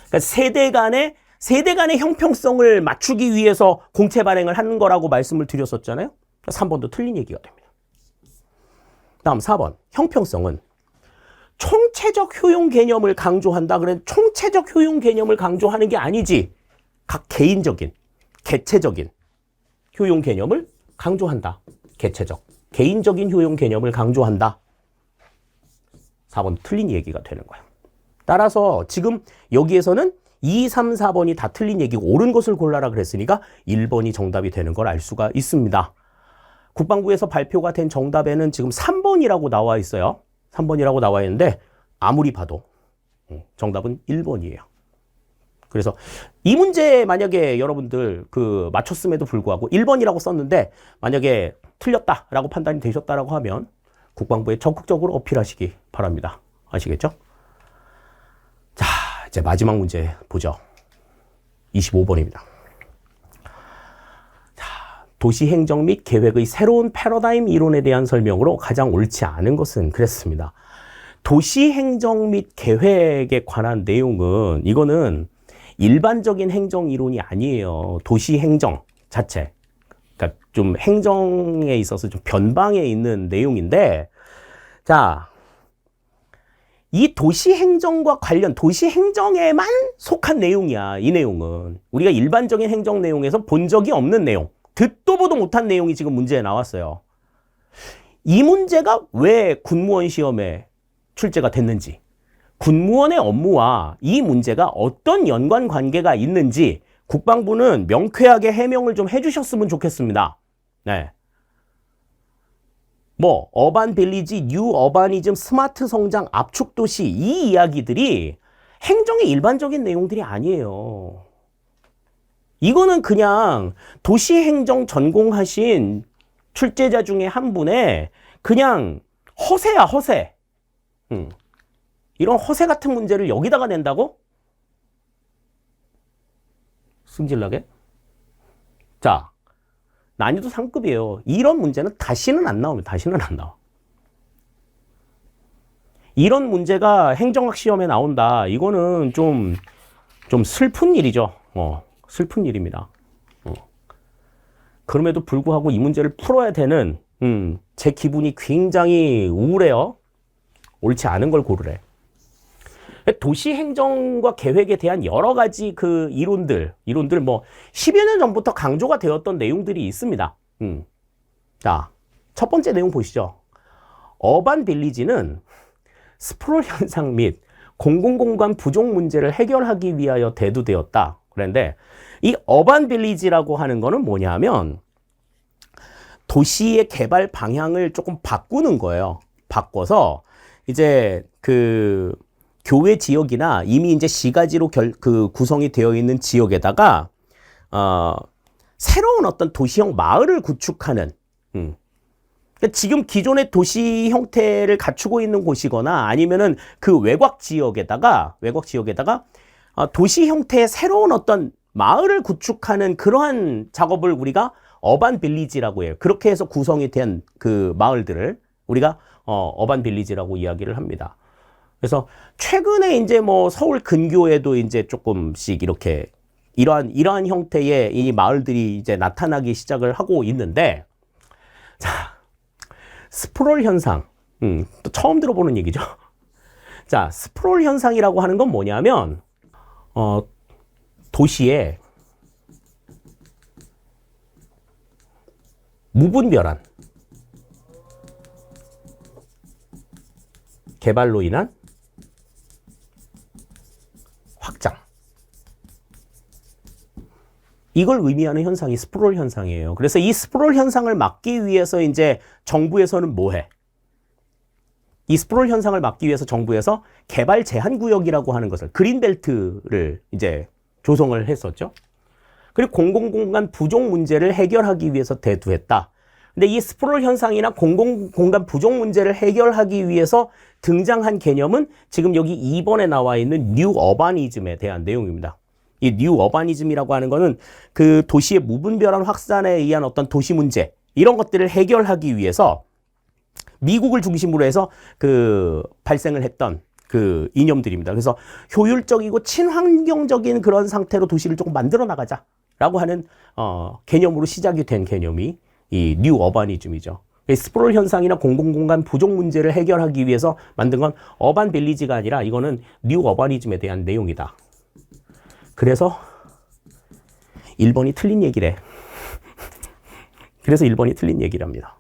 그러니까 세대 간의 형평성을 맞추기 위해서 공채 발행을 하는 거라고 말씀을 드렸었잖아요. 3번도 틀린 얘기가 됩니다. 다음 4번. 형평성은 총체적 효용 개념을 강조한다. 그래 총체적 효용 개념을 강조하는 게 아니지. 각 개인적인, 개체적인 효용 개념을 강조한다. 개체적, 개인적인 효용 개념을 강조한다. 4번 틀린 얘기가 되는 거예요. 따라서 지금 여기에서는 2, 3, 4번이 다 틀린 얘기고 옳은 것을 골라라 그랬으니까 1번이 정답이 되는 걸 알 수가 있습니다. 국방부에서 발표가 된 정답에는 지금 3번이라고 나와 있어요. 3번이라고 나와 있는데 아무리 봐도 정답은 1번이에요. 그래서 이 문제 만약에 여러분들 그 맞췄음에도 불구하고 1번이라고 썼는데 만약에 틀렸다라고 판단이 되셨다라고 하면 국방부에 적극적으로 어필하시기 바랍니다. 아시겠죠? 자, 이제 마지막 문제 보죠. 25번입니다. 자, 도시행정 및 계획의 새로운 패러다임 이론에 대한 설명으로 가장 옳지 않은 것은 그랬습니다. 도시행정 및 계획에 관한 내용은 이거는 일반적인 행정 이론이 아니에요. 도시행정 자체. 그러니까 좀 행정에 있어서 좀 변방에 있는 내용인데, 자, 이 도시행정과 관련, 도시행정에만 속한 내용이야, 이 내용은. 우리가 일반적인 행정 내용에서 본 적이 없는 내용, 듣도 보도 못한 내용이 지금 문제에 나왔어요. 이 문제가 왜 군무원 시험에 출제가 됐는지, 군무원의 업무와 이 문제가 어떤 연관 관계가 있는지 국방부는 명쾌하게 해명을 좀 해주셨으면 좋겠습니다. 네. 뭐 어반 빌리지, 뉴 어바니즘, 스마트 성장, 압축 도시 이 이야기들이 행정의 일반적인 내용들이 아니에요. 이거는 그냥 도시행정 전공하신 출제자 중에 한 분의 그냥 허세야, 허세. 이런 허세 같은 문제를 여기다가 낸다고? 승질나게? 자, 난이도 상급이에요. 이런 문제는 다시는 안 나옵니다. 다시는 안 나와. 이런 문제가 행정학 시험에 나온다. 이거는 좀 슬픈 일이죠. 슬픈 일입니다. 그럼에도 불구하고 이 문제를 풀어야 되는, 제 기분이 굉장히 우울해요. 옳지 않은 걸 고르래. 도시 행정과 계획에 대한 여러 가지 그 이론들 뭐 10여 년 전부터 강조가 되었던 내용들이 있습니다. 자, 첫 번째 내용 보시죠. 어반 빌리지는 스프롤 현상 및 공공공간 부족 문제를 해결하기 위하여 대두되었다. 그런데 이 어반 빌리지라고 하는 거는 뭐냐면 도시의 개발 방향을 조금 바꾸는 거예요. 바꿔서 이제 그 교외 지역이나 이미 이제 시가지로 구성이 되어 있는 지역에다가 새로운 어떤 도시형 마을을 구축하는 그러니까 지금 기존의 도시 형태를 갖추고 있는 곳이거나 아니면은 그 외곽 지역에다가 도시 형태의 새로운 어떤 마을을 구축하는 그러한 작업을 우리가 어반 빌리지라고 해요. 그렇게 해서 구성이 된 그 마을들을 우리가 어반 빌리지라고 이야기를 합니다. 그래서 최근에 이제 뭐 서울 근교에도 이제 조금씩 이렇게 이러한 형태의 이 마을들이 이제 나타나기 시작을 하고 있는데, 자, 스프롤 현상, 또 처음 들어보는 얘기죠. 자, 스프롤 현상이라고 하는 건 뭐냐면 도시에 무분별한 개발로 인한 확장, 이걸 의미하는 현상이 스프롤 현상이에요. 그래서 이 스프롤 현상을 막기 위해서 이제 정부에서는 뭐 해? 이 스프롤 현상을 막기 위해서 정부에서 개발 제한 구역이라고 하는 것을 그린벨트를 이제 조성을 했었죠. 그리고 공공공간 부족 문제를 해결하기 위해서 대두했다. 근데 이 스프롤 현상이나 공공공간 부족 문제를 해결하기 위해서 등장한 개념은 지금 여기 2번에 나와 있는 뉴 어바니즘에 대한 내용입니다. 이 뉴 어바니즘이라고 하는 거는 그 도시의 무분별한 확산에 의한 어떤 도시 문제, 이런 것들을 해결하기 위해서 미국을 중심으로 해서 그 발생을 했던 그 이념들입니다. 그래서 효율적이고 친환경적인 그런 상태로 도시를 조금 만들어 나가자라고 하는 개념으로 시작이 된 개념이 이 뉴 어바니즘이죠. 스프롤 현상이나 공공공간 부족 문제를 해결하기 위해서 만든 건 어반 빌리지가 아니라 이거는 뉴 어바니즘에 대한 내용이다. 그래서 1번이 틀린 얘기래. 그래서 1번이 틀린 얘기랍니다.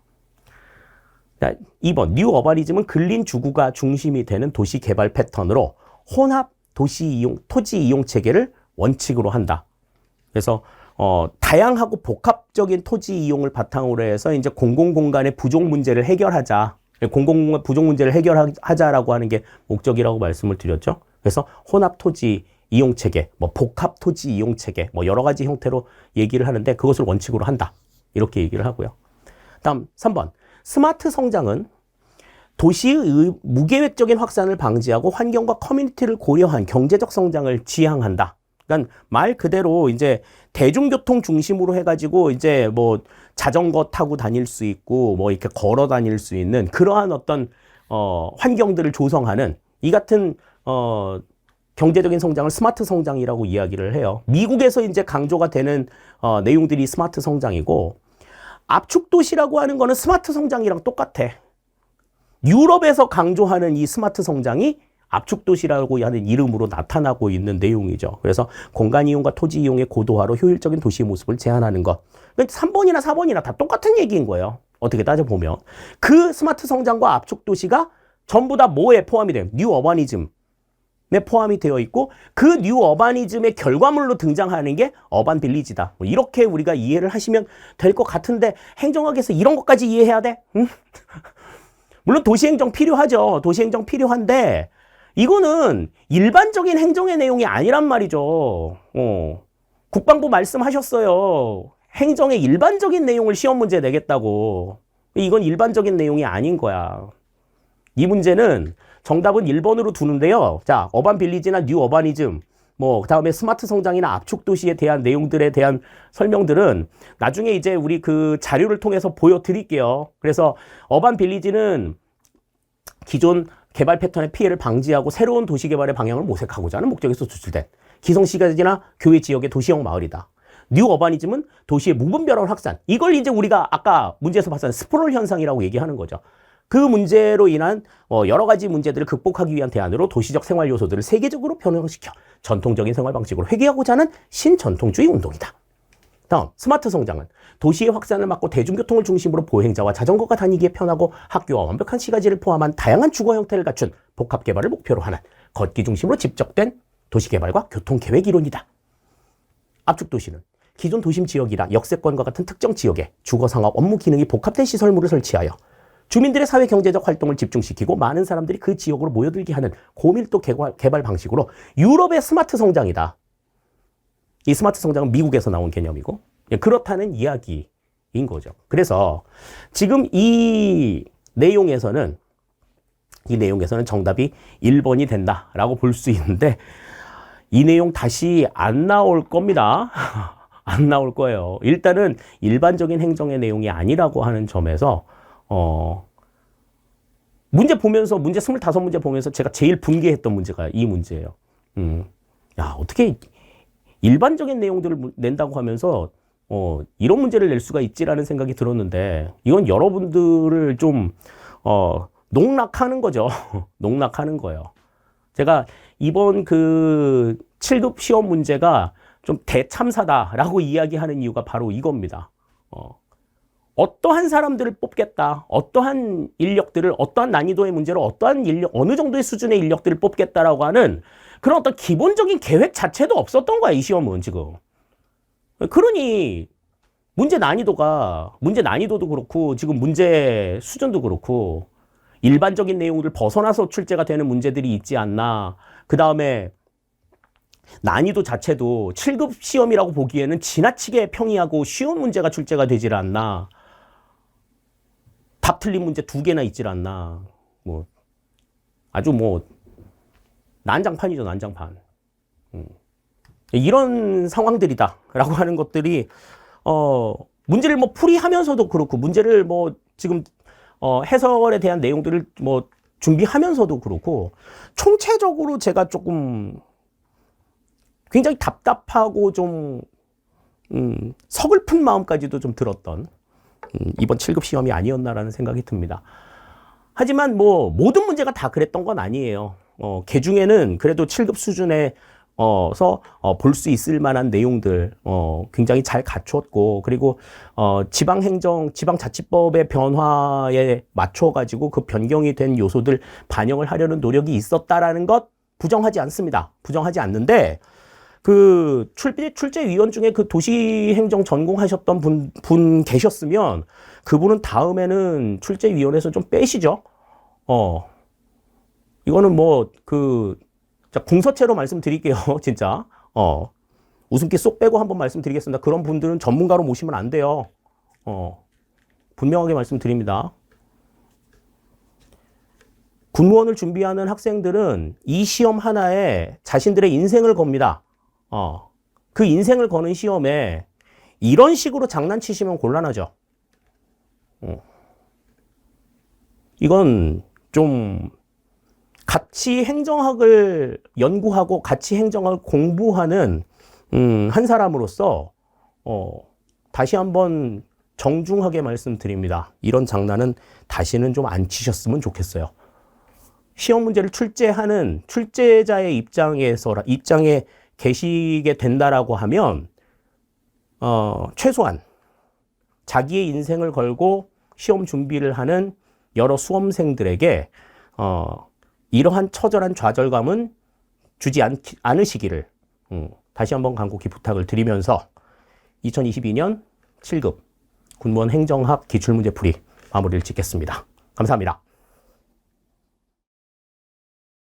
자, 2번 뉴 어바니즘은 근린 주구가 중심이 되는 도시 개발 패턴으로 혼합 도시 이용, 토지 이용 체계를 원칙으로 한다. 그래서 다양하고 복합적인 토지 이용을 바탕으로 해서 이제 공공공간의 부족 문제를 해결하자. 공공공간 부족 문제를 해결하자라고 하는 게 목적이라고 말씀을 드렸죠. 그래서 혼합 토지 이용체계, 뭐 복합토지 이용체계, 뭐 여러 가지 형태로 얘기를 하는데 그것을 원칙으로 한다. 이렇게 얘기를 하고요. 다음 3번. 스마트 성장은 도시의 무계획적인 확산을 방지하고 환경과 커뮤니티를 고려한 경제적 성장을 지향한다. 그러니까 말 그대로 이제 대중교통 중심으로 해가지고 이제 뭐 자전거 타고 다닐 수 있고 뭐 이렇게 걸어 다닐 수 있는 그러한 어떤 환경들을 조성하는 이 같은 경제적인 성장을 스마트 성장이라고 이야기를 해요. 미국에서 이제 강조가 되는 내용들이 스마트 성장이고 압축 도시라고 하는 거는 스마트 성장이랑 똑같아. 유럽에서 강조하는 이 스마트 성장이 압축 도시라고 하는 이름으로 나타나고 있는 내용이죠. 그래서 공간 이용과 토지 이용의 고도화로 효율적인 도시 모습을 제한하는 것. 3번이나 4번이나 다 똑같은 얘기인 거예요. 어떻게 따져보면. 그 스마트 성장과 압축 도시가 전부 다 뭐에 포함이 돼요? 뉴 어바니즘에 포함이 되어 있고 그 뉴 어바니즘의 결과물로 등장하는 게 어반 빌리지다. 뭐 이렇게 우리가 이해를 하시면 될 것 같은데 행정학에서 이런 것까지 이해해야 돼? 응? 물론 도시행정 필요하죠. 도시행정 필요한데 이거는 일반적인 행정의 내용이 아니란 말이죠. 국방부 말씀하셨어요. 행정의 일반적인 내용을 시험 문제에 내겠다고. 이건 일반적인 내용이 아닌 거야. 이 문제는 정답은 1번으로 두는데요. 자, 어반 빌리지나 뉴 어바니즘, 뭐 그다음에 스마트 성장이나 압축 도시에 대한 내용들에 대한 설명들은 나중에 이제 우리 그 자료를 통해서 보여드릴게요. 그래서 어반 빌리지는 기존 개발 패턴의 피해를 방지하고 새로운 도시 개발의 방향을 모색하고자 하는 목적에서 추출된 기성시가지나 교외 지역의 도시형 마을이다. 뉴 어바니즘은 도시의 무분별한 확산. 이걸 이제 우리가 아까 문제에서 봤던 스프롤 현상이라고 얘기하는 거죠. 그 문제로 인한 여러 가지 문제들을 극복하기 위한 대안으로 도시적 생활 요소들을 세계적으로 변형시켜 전통적인 생활 방식으로 회귀하고자 하는 신전통주의 운동이다. 다음, 스마트 성장은 도시의 확산을 막고 대중교통을 중심으로 보행자와 자전거가 다니기에 편하고 학교와 완벽한 시가지를 포함한 다양한 주거 형태를 갖춘 복합 개발을 목표로 하는 걷기 중심으로 집적된 도시개발과 교통계획 이론이다. 압축 도시는 기존 도심 지역이나 역세권과 같은 특정 지역에 주거, 상업, 업무 기능이 복합된 시설물을 설치하여 주민들의 사회 경제적 활동을 집중시키고 많은 사람들이 그 지역으로 모여들게 하는 고밀도 개발 방식으로 유럽의 스마트 성장이다. 이 스마트 성장은 미국에서 나온 개념이고 그렇다는 이야기인 거죠. 그래서 지금 이 내용에서는 정답이 1번이 된다라고 볼 수 있는데 이 내용 다시 안 나올 겁니다. 안 나올 거예요. 일단은 일반적인 행정의 내용이 아니라고 하는 점에서 문제 보면서 문제 25문제 보면서 제가 제일 분개했던 문제가 이 문제예요. 야, 어떻게 일반적인 내용들을 낸다고 하면서 이런 문제를 낼 수가 있지라는 생각이 들었는데 이건 여러분들을 좀 농락하는 거죠. 농락하는 거예요. 제가 이번 그 7급 시험 문제가 좀 대참사다라고 이야기하는 이유가 바로 이겁니다. 어떠한 사람들을 뽑겠다. 어떠한 인력들을, 어떠한 난이도의 문제로 어떠한 인력, 어느 정도의 수준의 인력들을 뽑겠다라고 하는 그런 어떤 기본적인 계획 자체도 없었던 거야, 이 시험은 지금. 그러니 문제 난이도도 그렇고 지금 문제 수준도 그렇고 일반적인 내용을 벗어나서 출제가 되는 문제들이 있지 않나. 그 다음에 난이도 자체도 7급 시험이라고 보기에는 지나치게 평이하고 쉬운 문제가 출제가 되질 않나. 답 틀린 문제 2개나 있질 않나. 뭐 아주 뭐 난장판이죠, 난장판. 이런 상황들이다라고 하는 것들이 문제를 뭐 풀이하면서도 그렇고 문제를 뭐 지금 해설에 대한 내용들을 뭐 준비하면서도 그렇고 총체적으로 제가 조금 굉장히 답답하고 좀 서글픈 마음까지도 좀 들었던 이번 7급 시험이 아니었나라는 생각이 듭니다. 하지만 뭐 모든 문제가 다 그랬던 건 아니에요. 그 중에는 그래도 7급 수준에 볼 수 있을 만한 내용들 굉장히 잘 갖췄고 그리고 지방자치법의 변화에 맞춰가지고 그 변경이 된 요소들 반영을 하려는 노력이 있었다라는 것 부정하지 않습니다. 부정하지 않는데 그 출제위원 중에 그 도시행정 전공하셨던 분 계셨으면 그분은 다음에는 출제위원회에서 좀 빼시죠. 이거는 뭐 그 자, 궁서체로 말씀드릴게요. 진짜. 웃음기 쏙 빼고 한번 말씀드리겠습니다. 그런 분들은 전문가로 모시면 안 돼요. 분명하게 말씀드립니다. 군무원을 준비하는 학생들은 이 시험 하나에 자신들의 인생을 겁니다. 그 인생을 거는 시험에 이런 식으로 장난치시면 곤란하죠. 이건 좀 가치 행정학을 연구하고 가치 행정학을 공부하는 한 사람으로서 다시 한번 정중하게 말씀드립니다. 이런 장난은 다시는 좀 안 치셨으면 좋겠어요. 시험 문제를 출제하는 출제자의 입장에 계시게 된다라고 하면 최소한 자기의 인생을 걸고 시험 준비를 하는 여러 수험생들에게 이러한 처절한 좌절감은 주지 않으시기를 다시 한번 간곡히 부탁을 드리면서 2022년 7급 군무원 행정학 기출문제풀이 마무리를 짓겠습니다. 감사합니다.